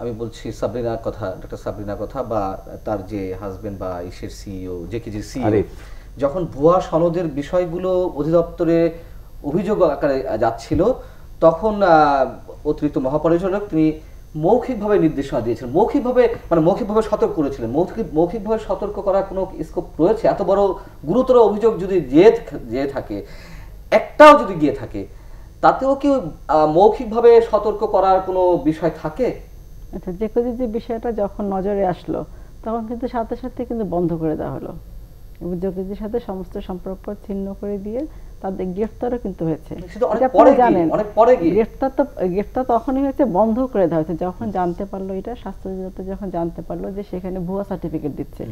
Speaker 1: আমি বলছি সাবরিনার কথা, ডাক্তার সাবরিনার কথা, বা তার যে হাজবেন্ড বা ইসের সিইও, জেকেজির সিইও, যখন ভুয়া সনদের বিষয়গুলো অধিদপ্তরে অভিযোগ আকারে যাচ্ছিল, তখন অতিরিক্ত মহাপরিচালক তিনি মৌখিকভাবে নির্দেশনা দিয়েছিলেন, মৌখিকভাবে সতর্ক করেছিলেন। মৌখিকভাবে সতর্ক করার কোনো স্কোপ রয়েছে? এত বড় গুরুতর অভিযোগ যদি গিয়ে থাকে, একটাও যদি গিয়ে থাকে, তাতেও কি মৌখিকভাবে সতর্ক করার কোনো বিষয় থাকে?
Speaker 5: আচ্ছা, যে বিষয়টা যখন নজরে আসলো তখন কিন্তু সাথে সাথে কিন্তু বন্ধ করে দেওয়া হলো এবং জেকেজির সাথে সমস্ত সম্পর্ক ছিন্ন করে দিয়ে তাদের গ্রেফতারও কিন্তু হয়েছে। জানেন গ্রেফতার তখনই হয়েছে, বন্ধ করে দেওয়া হয়েছে যখন জানতে পারলো, এটা স্বাস্থ্য অধিদপ্তর যখন জানতে পারলো যে সেখানে ভুয়া সার্টিফিকেট দিচ্ছে।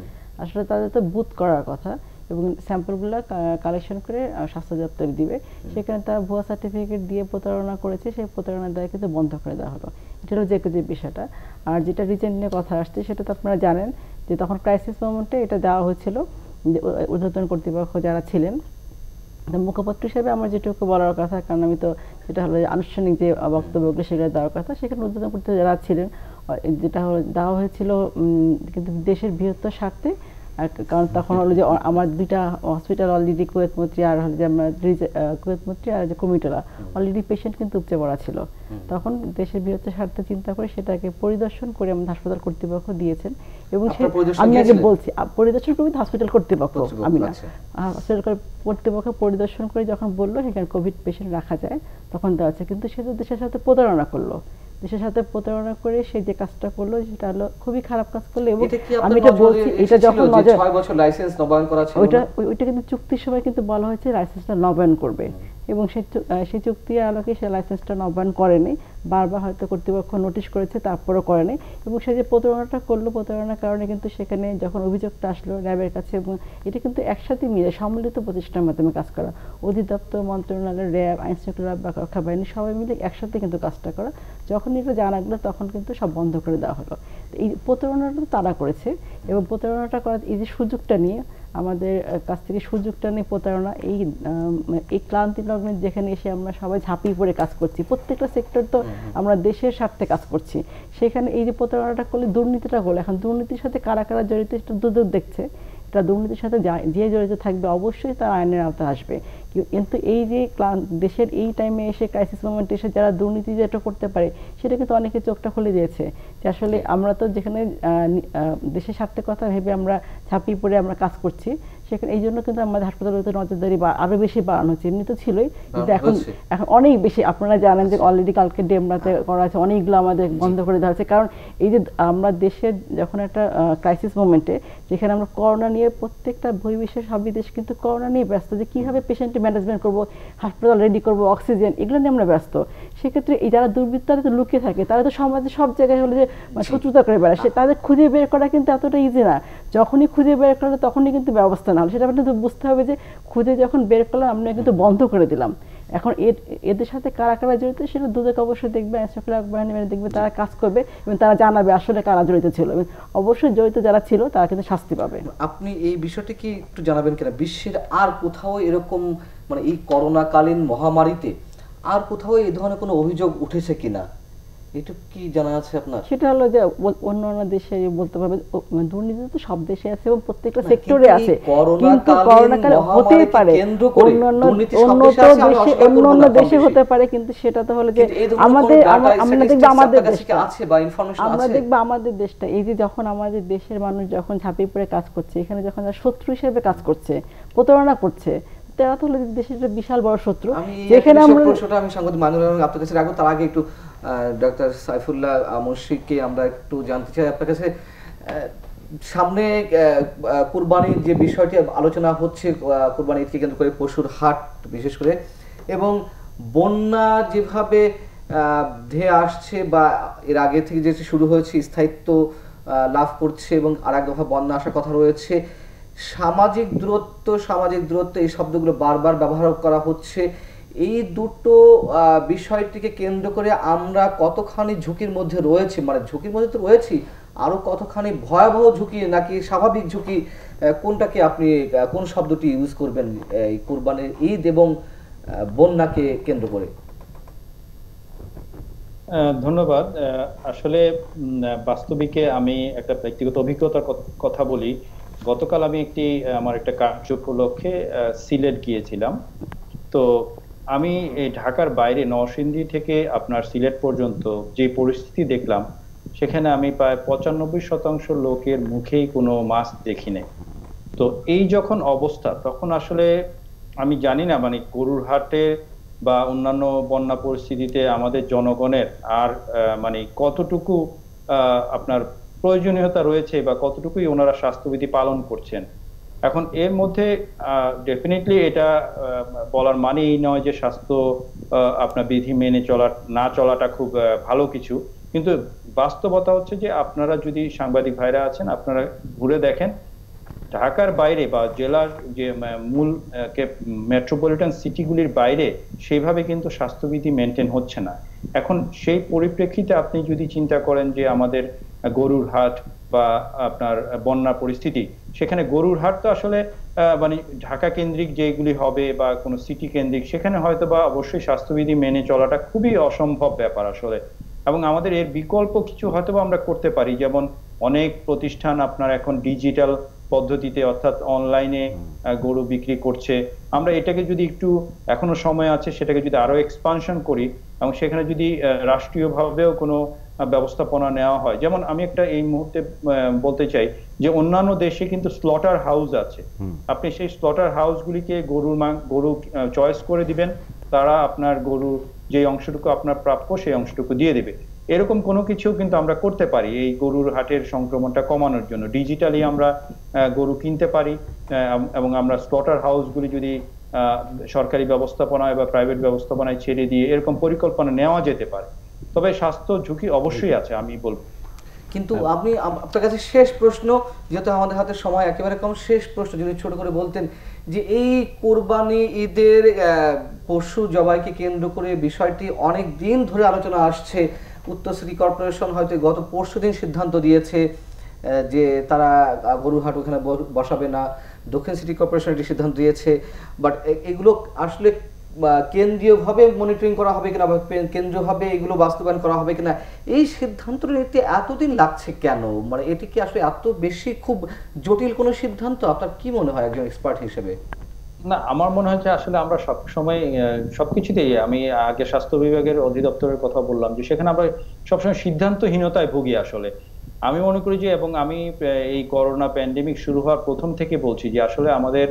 Speaker 5: আসলে তাদের তো বুথ করার কথা এবং স্যাম্পলগুলো কালেকশন করে স্বাস্থ্য দপ্তর দিবে, সেখানে তারা ভুয়া সার্টিফিকেট দিয়ে প্রতারণা করেছে, সেই প্রতারণার দায় কিন্তু বন্ধ করে দেওয়া হলো। এটা হলো জেকেজির বিষয়টা। আর যেটা রিজেন্ট নিয়ে কথা আসছে সেটা তো আপনারা জানেন যে তখন ক্রাইসিস মোমেন্টে এটা দেওয়া হয়েছিল, যে ঊর্ধ্বতন কর্তৃপক্ষ যারা ছিলেন তো মুখপাত্র হিসেবে আমার যেটুকু বলার কথা, কারণ আমি তো যেটা হলো আনুষ্ঠানিক যে বক্তব্যগুলো সেগুলো দেওয়ার কথা, সেখানে উদ্বোধন করতে যারা ছিলেন যেটা হলো দেওয়া হয়েছিল কিন্তু দেশের বৃহত্তর স্বার্থে। কারণ তখন হলো যে আমার 2টা হসপিটাল অলরেডি কুয়েত মৈত্রী আর হলো যে আমরা কুয়েত মৈত্রী আর যে কুমিটোলা অলরেডি পেশেন্ট কিন্তু উপচে পড়া ছিল। তখন দেশের বৃহত্তর স্বার্থে চিন্তা করে সেটাকে পরিদর্শন করে আমাদের হাসপাতাল কর্তৃপক্ষ দিয়েছেন। এবং আমি আগে বলছি পরিদর্শন করবি হসপিটাল কর্তৃপক্ষ, আমি না, হসপিটাল কর্তৃপক্ষ পরিদর্শন করে যখন বললো সেখানে কোভিড পেশেন্ট রাখা যায় তখন দেওয়া আছে। কিন্তু সে তো দেশের সাথে প্রতারণা করলো, দেশের সাথে প্রতারণা করে সে যে কাজটা করলো সেটা হলো খুবই খারাপ কাজ করলো। এবং আমি এটা বলছি, এটা যখন 6
Speaker 1: বছর লাইসেন্স নবায়ন করা ছিল,
Speaker 5: ওইটা কিন্তু চুক্তির সময় কিন্তু বলা হয়েছে লাইসেন্সটা নবায়ন করবে, এবং সেই চুক্তির আলোকে সে লাইসেন্সটা নবায়ন করেনি। বারবার হয়তো কর্তৃপক্ষ নোটিশ করেছে, তারপরেও করেনি। এবং সে যে প্রতারণাটা করলো, প্রতারণার কারণে কিন্তু সেখানে যখন অভিযোগটা আসলো র্যাবের কাছে, এবং এটা কিন্তু একসাথে মিলে সম্মিলিত প্রতিষ্ঠানের মাধ্যমে কাজ করা, অধিদপ্তর, মন্ত্রণালয়, র্যাব, আইনশৃঙ্খলা রক্ষা বাহিনী সবাই মিলে একসাথে কিন্তু কাজটা করা। যখন এটা জানা গেলো তখন কিন্তু সব বন্ধ করে দেওয়া হলো। এই প্রতারণাটা তারা করেছে, এবং প্রতারণাটা করার এই যে সুযোগটা নিয়ে আমাদের কাছ থেকে সুযোগটা নিয়ে প্রতারণা, এই ক্লান্তি লগ্নে যেখানে এসে আমরা সবাই ঝাঁপিয়ে পড়ে কাজ করছি, প্রত্যেকটা সেক্টর তো আমরা দেশের স্বার্থে কাজ করছি, সেখানে এই যে প্রতারণাটা করলে, দুর্নীতিটা করলে, এখন দুর্নীতির সাথে কারা কারা জড়িত সেটা দুদক দেখছে। এটা দুর্নীতির সাথে যে জড়িত থাকবে অবশ্যই তারা আইনের আওতায় আসবে। কিন্তু এই যে দেশের এই টাইমে এসে ক্রাইসিস মোমেন্টে এসে যারা দুর্নীতি যেটা করতে পারে সেটা কিন্তু অনেকে চোখটা খুলে দিয়েছে যে আসলে আমরা তো যেখানে দেশের স্বার্থে কথা ভেবে আমরা ঝাঁপিয়ে পড়ে আমরা কাজ করছি, সেখানে এই জন্য কিন্তু আমাদের হাসপাতালগুলোতে নজরদারি আরো বেশি বাড়ানো হচ্ছে। এমনি তো ছিলই, কিন্তু এখন অনেক বেশি। আপনারা জানেন যে অলরেডি কালকে ডেমরাতে করা আছে, অনেকগুলো আমাদের বন্ধ করে দেওয়া হচ্ছে। কারণ এই যে আমরা দেশের যখন একটা ক্রাইসিস মোমেন্টে যেখানে আমরা করোনা নিয়ে, প্রত্যেকটা বহির্বিশ্বের সব দেশ কিন্তু করোনা নিয়ে ব্যস্ত, যে কীভাবে পেশেন্ট ম্যানেজমেন্ট করবো, হাসপাতাল রেডি করবো, অক্সিজেন, এগুলো নিয়ে আমরা ব্যস্ত। সেক্ষেত্রে এই যারা দুর্বৃত্তরা তো লুকিয়ে থাকে, তারা তো সমাজে সব জায়গায় হলে যে শত্রুতা করে বেড়ায়, তাদের খুঁজে বের করা কিন্তু এতটা ইজি না। যখনই খুঁজে বের করলে তখনই কিন্তু ব্যবস্থা না হলো, সেটা কিন্তু বুঝতে হবে যে খুঁজে যখন বের করলাম আমরা কিন্তু বন্ধ করে দিলাম। এখন এদের সাথে কারা কারা জড়িত সেটা দুদক অবশ্যই দেখবে, আইনশৃঙ্খলা বাহিনী দেখবে, তারা কাজ করবে এবং তারা জানাবে আসলে কারা জড়িত ছিল, এবং অবশ্যই জড়িত যারা ছিল তারা কিন্তু শাস্তি পাবে।
Speaker 1: আপনি এই বিষয়টি কি একটু জানাবেন কিনা, বিশ্বের আর কোথাও এরকম, মানে এই করোনাকালীন মহামারীতে আর কোথাও এই ধরনের কোনো অভিযোগ উঠেছে কিনা, এটা কি জানা আছে আপনার?
Speaker 5: সেটা হলো যে অন্যান্য দেশে বলতে পারবে, দুর্নীতি তো সব দেশে আছে এবং প্রত্যেকটা সেক্টরে আছে, কিন্তু করোনাকালে হতেই পারে অন্যান্য দেশে হতে পারে, কিন্তু সেটা তো হলো যে আমরা দেখবো আমাদের দেশটা, এই যে যখন আমাদের দেশের মানুষ যখন ঝাঁপিয়ে পড়ে কাজ করছে, এখানে যখন শত্রু হিসেবে কাজ করছে, প্রতারণা করছে, তারা তো হলো দেশের বিশাল বড় শত্রু।
Speaker 1: যেখানে আমি সাংবাদিক মাইনুল আপনার কাছে রাখবো, তার আগে একটু ডক্টর সাইফুল্লাহ মুশফিককে আমরা একটু জানতে চাই আপনার কাছে, সামনে কুরবানির যে বিষয়টি আলোচনা হচ্ছে, কুরবানি ঈদকে কেন্দ্র করে পশুর হাট বিশেষ করে, এবং বন্যা যেভাবে ধেয়ে আসছে বা এর আগে থেকে যে শুরু হয়েছে স্থায়িত্ব লাভ করছে, এবং আর এক দফা বন্যা আসার কথা রয়েছে, সামাজিক দূরত্ব এই শব্দগুলো বারবার ব্যবহার করা হচ্ছে। এই দুটো বিষয়টিকে কেন্দ্র করে আমরা কতখানি ঝুঁকির মধ্যে রয়েছি, মানে ঝুঁকির মধ্যে তো রয়েছি, আরো কতখানি ভয়াবহ ঝুঁকি নাকি স্বাভাবিক ঝুঁকি, কোনটাকে আপনি কোন শব্দটি ইউজ করবেন এই কুরবানির ঈদ এবং বন্যাকে কেন্দ্র করে?
Speaker 3: ধন্যবাদ। আসলে বাস্তবিকে আমি একটা ব্যক্তিগত অভিজ্ঞতার কথা বলি। গতকাল আমি আমার একটা কার্য উপলক্ষে সিলেট গিয়েছিলাম। তো আমি এই ঢাকার বাইরে নরসিংদী থেকে আপনার সিলেট পর্যন্ত যে পরিস্থিতি দেখলাম, সেখানে আমি প্রায় 95% লোকের মুখেই কোনো মাস্ক দেখি নাই। তো এই যখন অবস্থা, তখন আসলে আমি জানি না মানে গরুর হাটে বা অন্যান্য বন্যা পরিস্থিতিতে আমাদের জনগণের আর মানে কতটুকু আপনার প্রয়োজনীয়তা রয়েছে বা কতটুকুই ওনারা স্বাস্থ্যবিধি পালন করছেন। এখন এর মধ্যে ডেফিনেটলি এটা বলার মানে এই নয় যে স্বাস্থ্য আপনার বিধি মেনে না চলাটা খুব ভালো কিছু, কিন্তু বাস্তবতা হচ্ছে যে আপনারা যদি সাংবাদিক ভাইরা আছেন, আপনারা ঘুরে দেখেন ঢাকার বাইরে বা জেলার যে মূল মেট্রোপলিটন সিটিগুলির বাইরে সেইভাবে কিন্তু স্বাস্থ্যবিধি মেনটেন হচ্ছে না। এখন সেই পরিপ্রেক্ষিতে আপনি যদি চিন্তা করেন যে আমাদের গরুর হাট বা আপনার বন্যা পরিস্থিতি, সেখানে গরুর হাট তো আসলে মানে ঢাকা কেন্দ্রিক যেগুলি হবে বা কোনো সিটি কেন্দ্রিক, সেখানে হয়তো বা অবশ্যই স্বাস্থ্যবিধি মেনে চলাটা খুবই অসম্ভব ব্যাপার আসলে। এবং আমাদের এর বিকল্প কিছু হয়তো বা আমরা করতে পারি, যেমন অনেক প্রতিষ্ঠান আপনার এখন ডিজিটাল পদ্ধতিতে অর্থাৎ অনলাইনে গরু বিক্রি করছে। আমরা এটাকে যদি একটু, এখনো সময় আছে, সেটাকে যদি আরো এক্সপানশন করি এবং সেখানে যদি রাষ্ট্রীয়ভাবেও কোনো ব্যবস্থাপনা নেওয়া হয়। যেমন আমি একটা এই মুহূর্তে বলতে চাই যে অন্যান্য দেশে কিন্তু স্লটার হাউস আছে। আপনি সেই স্লটার হাউসগুলিকে গরু চয়েস করে দিবেন, তারা আপনার গরুর যে অংশটুকু আপনার প্রাপ্য সেই অংশটুকু দিয়ে দিবে। এরকম কোনো কিছু কিন্তু আমরা করতে পারি এই গরুর হাটের সংক্রমণটা কমানোর জন্য। ডিজিটালি আমরা গরু কিনতে পারি এবং আমরা স্লটার হাউসগুলি যদি সরকারি ব্যবস্থাপনায় বা প্রাইভেট ব্যবস্থাপনায় ছেড়ে দিয়ে এরকম পরিকল্পনা নেওয়া যেতে পারে। তবে স্বাস্থ্য ঝুঁকি অবশ্যই আছে, আমি বলবো।
Speaker 1: কিন্তু আপনি, আপনার কাছে শেষ প্রশ্ন, যেহেতু আমাদের হাতে সময় একেবারে কম, শেষ প্রশ্ন যদি ছোট করে বলতেন যে এই কোরবানি ঈদের পশু জবাইকে কেন্দ্র করে বিষয়টি অনেক দিন ধরে আলোচনা আসছে। উত্তর সিটি কর্পোরেশন হয়তো গত পরশুদিন সিদ্ধান্ত দিয়েছে যে তারা গরুহাট ওখানে বসাবে না। দক্ষিণ সিটি কর্পোরেশন একটি সিদ্ধান্ত দিয়েছে। বাট এগুলো আসলে কেন্দ্রীয়ভাবে মনিটরিং করা হবে কিনা বা কেন্দ্রীয়ভাবে এগুলো বাস্তবায়ন করা হবে কিনা, এই সিদ্ধান্তটা নিতে এতদিন লাগছে কেন? মানে এটি কি আসলে এত বেশি খুব জটিল কোনো সিদ্ধান্ত? আপনার কি মনে হয় একজন এক্সপার্ট হিসেবে?
Speaker 3: না, আমার মনে হয় যে আসলে আমরা সবসময় সবকিছুতেই, আমি আগে স্বাস্থ্য বিভাগের অধিদপ্তরের কথা বললাম, যে সেখানে আমরা সবসময় সিদ্ধান্তহীনতায় ভুগি আসলে। আমি মনে করি যে, এবং আমি এই করোনা প্যান্ডেমিক শুরু হওয়ার প্রথম থেকে বলছি যে আসলে আমাদের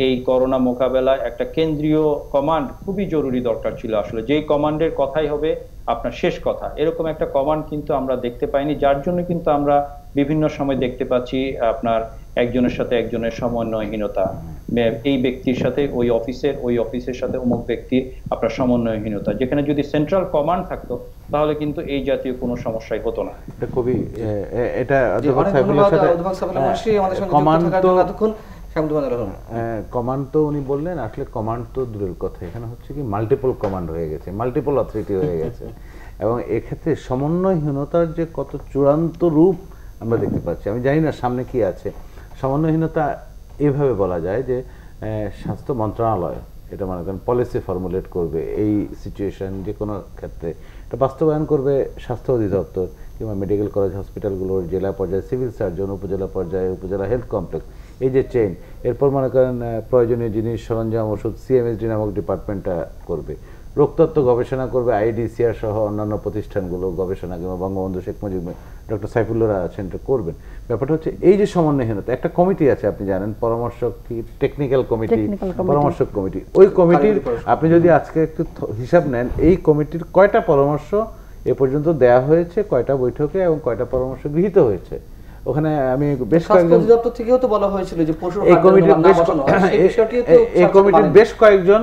Speaker 3: এই করোনা মোকাবেলায় একটা কেন্দ্রীয় কমান্ড খুবই জরুরি দরকার ছিল আসলে, যেই কমান্ডের কথাই হবে আপনার শেষ কথা। এরকম একটা কমান্ড কিন্তু আমরা দেখতে পাইনি, যার জন্য কিন্তু আমরা বিভিন্ন সময় দেখতে পাচ্ছি আপনার একজনের সাথে একজনের সমন্বয়হীনতা, এই ব্যক্তির সাথে ওই অফিসের সাথে অমুক ব্যক্তির আপনার সমন্বয়হীনতা। যেখানে যদি সেন্ট্রাল কমান্ড থাকতো তাহলে কিন্তু এই জাতীয় কোনো সমস্যাই হতো না।
Speaker 4: এটা খুবই এটা কমান্ড তো উনি বললেন, আসলে কমান্ড তো দূরের কথা, এখানে হচ্ছে কি মাল্টিপল কমান্ড হয়ে গেছে, মাল্টিপল অথরিটি হয়ে গেছে। এবং এক্ষেত্রে সমন্বয়হীনতার যে কত চূড়ান্ত রূপ আমরা দেখতে পাচ্ছি, আমি জানি না সামনে কি আছে। সমন্বয়হীনতা এভাবে বলা যায় যে স্বাস্থ্য মন্ত্রণালয় এটা মনে করেন পলিসি ফর্মুলেট করবে এই সিচুয়েশন, যে কোনো ক্ষেত্রে এটা বাস্তবায়ন করবে স্বাস্থ্য অধিদপ্তর কিংবা মেডিকেল কলেজ হসপিটালগুলোর জেলা পর্যায়ে সিভিল সার্জন, উপজেলা পর্যায়ে উপজেলা হেলথ কমপ্লেক্স, এই যে চেইন। এরপর মনে করেন প্রয়োজনীয় জিনিস সরঞ্জাম ওষুধ সিএমএসডি নামক ডিপার্টমেন্টটা করবে, রোগতত্ত্ব গবেষণা করবে আইডিসিআর সহ অন্যান্য প্রতিষ্ঠানগুলো গবেষণা, কিংবা বঙ্গবন্ধু শেখ মুজিব ডক্টর সাইফুল্লাহরা আছেন এটা করবেন। ব্যাপারটা হচ্ছে এই যে সমন্বয়হীনতা, একটা কমিটি আছে আপনি জানেন, পরামর্শক টেকনিক্যাল কমিটি, পরামর্শক কমিটি, ওই কমিটির আপনি যদি আজকে একটু হিসাব নেন, এই কমিটির কয়টা পরামর্শ এ পর্যন্ত দেয়া হয়েছে, কয়টা বৈঠকে এবং কয়টা পরামর্শ গৃহীত হয়েছে। ওখানে আমি বেশ কয়েকজন
Speaker 1: থেকেও তো বলা হয়েছিল যে
Speaker 4: এই কমিটির বেশ কয়েকজন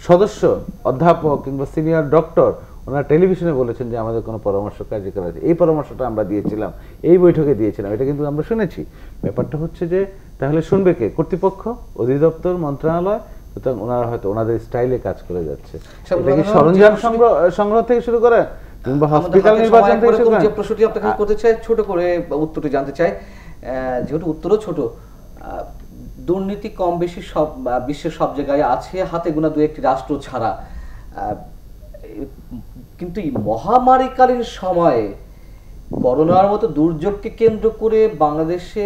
Speaker 4: সদস্য, অধ্যাপক কিংবা সিনিয়র ডক্টর, ওনারা টেলিভিশনে বলেছেন যে আমাদের কোনো পরামর্শ কার্যকর আছে। এই পরামর্শটা আমরা দিয়েছিলাম, এই বৈঠকে দিয়েছিলাম, এটা কিন্তু আমরা শুনেছি। ব্যাপারটা হচ্ছে যে তাহলে শুনবে কে? কর্তৃপক্ষ, অধিদপ্তর, মন্ত্রণালয়। সুতরাং ওনারা হয়তো ওনাদের স্টাইলে কাজ করে যাচ্ছে। এটা কি সরঞ্জাম সংগ্রহ থেকে শুরু করে কিংবা হসপিটাল নির্বাচন থেকে শুরু করে?
Speaker 1: যে প্রশ্নটি আপনাকে করতে চাই, ছোট করে উত্তরটি জানতে চাই, যেহেতু উত্তরও ছোট। দুর্নীতি কম বেশি সব বিশ্বের সব জায়গায় আছে, হাতে গোনা দু একটি রাষ্ট্র ছাড়া। কিন্তু এই মহামারীকালীন সময়ে করোনার মতো দুর্যোগকে কেন্দ্র করে বাংলাদেশে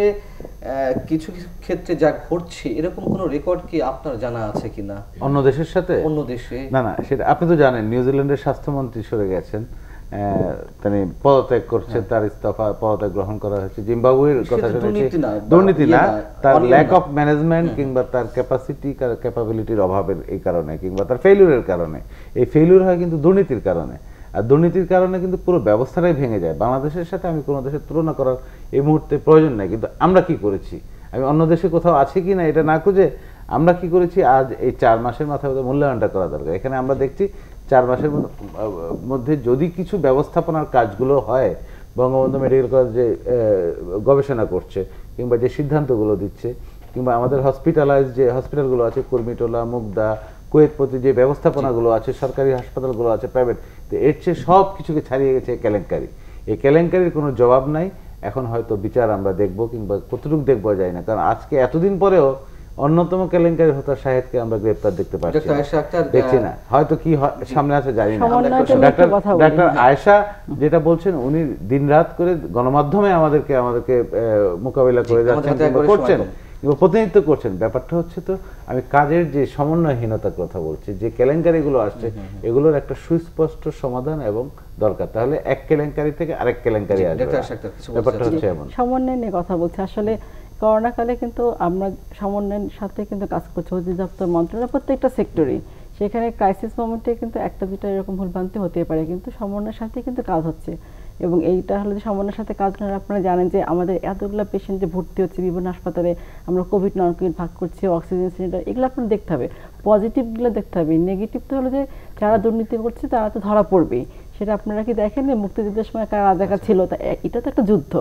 Speaker 1: কিছু কিছু ক্ষেত্রে যা ঘটছে, এরকম কোনো রেকর্ড কি আপনার জানা আছে কিনা
Speaker 4: অন্য দেশের সাথে?
Speaker 1: অন্য দেশে
Speaker 4: না, সেটা আপনি তো জানেন, নিউজিল্যান্ডের স্বাস্থ্যমন্ত্রী সরে গেছেন, তিনি পদত্যাগ করছেন, তার ইস্তফা পদত্যাগ গ্রহণ করা হয়েছে। জিম্বাবুয়ের কথা শুনেছি, দুর্নীতি না, তার ল্যাক অফ ম্যানেজমেন্ট কিংবা তার ক্যাপাবিলিটির অভাবের এই কারণে, কিংবা তার ফেইলিউরের কারণে। এই ফেইলিউর হয় কিন্তু দুর্নীতির কারণে, আর দুর্নীতির কারণে কিন্তু পুরো ব্যবস্থাটাই ভেঙে যায়। বাংলাদেশের সাথে আমি কোনো দেশের তুলনা করার এই মুহূর্তে প্রয়োজন নেই, কিন্তু আমরা কি করেছি, আমি অন্য দেশে কোথাও আছে কি না এটা না খুঁজে আমরা কি করেছি আজ এই 4 মাসের মাথায় মূল্যায়নটা করা দরকার। এখানে আমরা দেখছি 4 মাসের মধ্যে যদি কিছু ব্যবস্থাপনার কাজগুলো হয়, বঙ্গবন্ধু মেডিকেল কলেজ যে গবেষণা করছে কিংবা যে সিদ্ধান্তগুলো দিচ্ছে, কিংবা আমাদের হসপিটালাইজ যে হসপিটালগুলো আছে, কুর্মিটোলা, মুগদা, কুয়েতপতি, যে ব্যবস্থাপনাগুলো আছে, সরকারি হাসপাতালগুলো আছে, প্রাইভেট, তো এর চেয়ে সব কিছুকে ছাড়িয়ে গেছে কেলেঙ্কারি। এই কেলেঙ্কারির কোনো জবাব নাই। এখন হয়তো বিচার আমরা দেখব, কিংবা কতটুকু দেখবো যায় না, কারণ আজকে এতদিন পরেও অন্যতম কেলেঙ্কারি হতা শাহেদকে আমরা গ্রেপ্তার দেখতে পাচ্ছি
Speaker 1: ডক্টর আয়েশা আক্তার,
Speaker 4: দেখছি না, হয়তো কি সামনে আছে জানি না।
Speaker 5: সমন্বয়টা নিয়ে একটু কথা বলি।
Speaker 4: ডাক্তার আয়েশা যেটা বলছেন, উনি দিনরাত করে গণমাধ্যমে আমাদেরকে মোকাবিলা করে যাচ্ছেন, কিংবা করছেন, কিংবা প্রতিনিধিত্ব করছেন। ব্যাপারটা হচ্ছে, তো আমি কাজের যে সমন্বয়হীনতার কথা বলছি, যে কেলেঙ্কারিগুলো আসছে এগুলোর একটা সুস্পষ্ট সমাধান এবং দরকার, তাহলে এক কেলেঙ্কারি থেকে আরেক কেলেঙ্কারি আসবে। ব্যাপারটা হচ্ছে এমন।
Speaker 5: সমন্বয় নিয়ে কথা বলছি। আসলে করোনাকালে কিন্তু আমরা সমন্বয়ের সাথে কিন্তু কাজ করছি, অধিদপ্তর মন্ত্রণালয় প্রত্যেকটা সেক্টরেই। সেখানে ক্রাইসিস মোমেন্টে কিন্তু একটা দুটা এরকম ভুলভ্রান্তি হতে পারে, কিন্তু সমন্বয়ের সাথে কিন্তু কাজ হচ্ছে। এবং এইটা হলো যে সমন্বয়ের সাথে কাজ না, আপনারা জানেন যে আমাদের এতগুলো পেশেন্ট যে ভর্তি হচ্ছে বিভিন্ন হাসপাতালে, আমরা কোভিড নন কোভিড ভাগ করছি, অক্সিজেন সিলিন্ডার, এগুলো আপনার দেখতে হবে, পজিটিভগুলো দেখতে হবে। নেগেটিভ তো হলো যে যারা দুর্নীতি করছে তারা তো ধরা পড়বেই। সেটা আপনারা কি দেখেন যে মুক্তিযুদ্ধের সময় কারা রাজাকার ছিল, তা এটা তো একটা যুদ্ধ,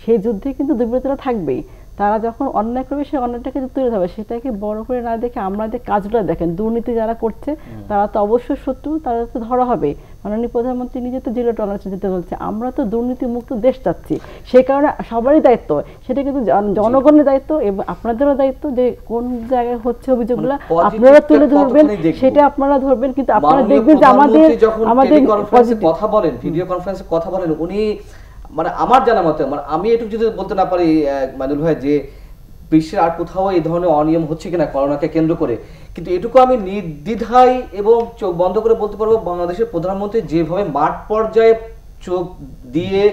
Speaker 5: সেই যুদ্ধে কিন্তু দুর্বৃত্তরা থাকবেই। তারা যখন অন্যায় করবে সেই অন্যায়টাকে তুলে ধরবে, সেটাকে বড় করে না দেখে আমাদের কাজগুলো দেখেন। দুর্নীতি যারা করছে তারা তো অবশ্যই শত্রু, তারা তো ধরা হবে। মাননীয় প্রধানমন্ত্রী নিজে তো জিরো টলারেন্স দিতে বলছে। আমরা তো দুর্নীতি মুক্ত দেশ চাচ্ছি, সেই কারণে সবারই দায়িত্ব, সেটা কিন্তু জনগণের দায়িত্ব এবং আপনাদেরও দায়িত্ব যে কোন জায়গায় হচ্ছে অভিযোগগুলো আপনারা তুলে ধরবেন, সেটা আপনারা ধরবেন। কিন্তু আপনারা দেখবেন যে আমাদের
Speaker 1: কথা বলেন, ভিডিও কনফারেন্সে কথা বলেন, উনি মানে আমার জানা মতে, মানে আমি এটুকু যদি বলতে না পারি মাইনুল ভাই, যে বিশ্বের আর কোথাও এই ধরনের অনিয়ম হচ্ছে কিনা করোনাকে কেন্দ্র করে, কিন্তু এটুকু আমি নির্দ্বিধায় এবং চোখ বন্ধ করে বলতে পারবো, বাংলাদেশের প্রধানমন্ত্রী যেভাবে মাঠ পর্যায়ে চোখ দিয়ে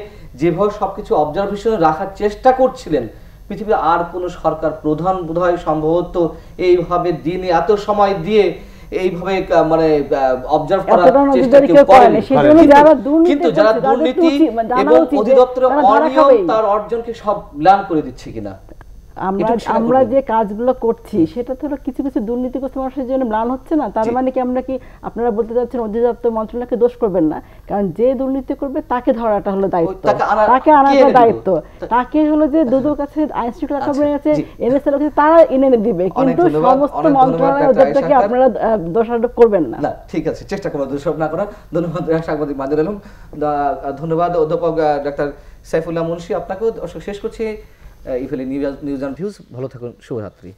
Speaker 1: যেভাবে সবকিছু অবজারভেশনে রাখার চেষ্টা করছিলেন, পৃথিবীর আর কোন সরকার প্রধান বোধহয় সম্ভবত এইভাবে দিনে এত সময় দিয়ে এইভাবে মানে অবজার্ভ করার চেষ্টা কেউ করেনি। কিন্তু যারা দুর্নীতি এবং অধিদপ্তরের অনিয়ম তার অর্জনকে সব ম্লান করে দিচ্ছে কিনা,
Speaker 5: আমরা যে কাজগুলো করছি সেটা তো কিছু কিছু দুর্নীতিগ্রস্ত মানুষের জন্য ম্লান হচ্ছে না। তার মানে কি আমরা কি আপনারা বলতে চাচ্ছেন অধিদপ্তর মন্ত্রণালয়কে দোষ করবেন না? কারণ যে দুর্নীতি করবে তাকে ধরাটা হলো দায়িত্ব, তাকে আনাটা দায়িত্ব, তাকে হলো যে দুদুর কাছে, আইন শৃঙ্খলা কমিশনের কাছে, এনএসএল কাছে তারা এনে দিবে, কিন্তু সমস্ত মন্ত্রণালয় অধিদপ্তরকে আপনারা দোষারোপ করবেন না।
Speaker 1: ঠিক আছে, চেষ্টা করবো দোষারোপ না করার। ধন্যবাদ সাংবাদিক মাদুর আলম, ধন্যবাদ অধ্যাপক ডক্টর সাইফুল্লাহ মুন্সী, আপনাকেও শেষ করছি। ইফেলি নিউজ অ্যান্ড ভিউজ, ভালো থাকুন, শুভরাত্রি।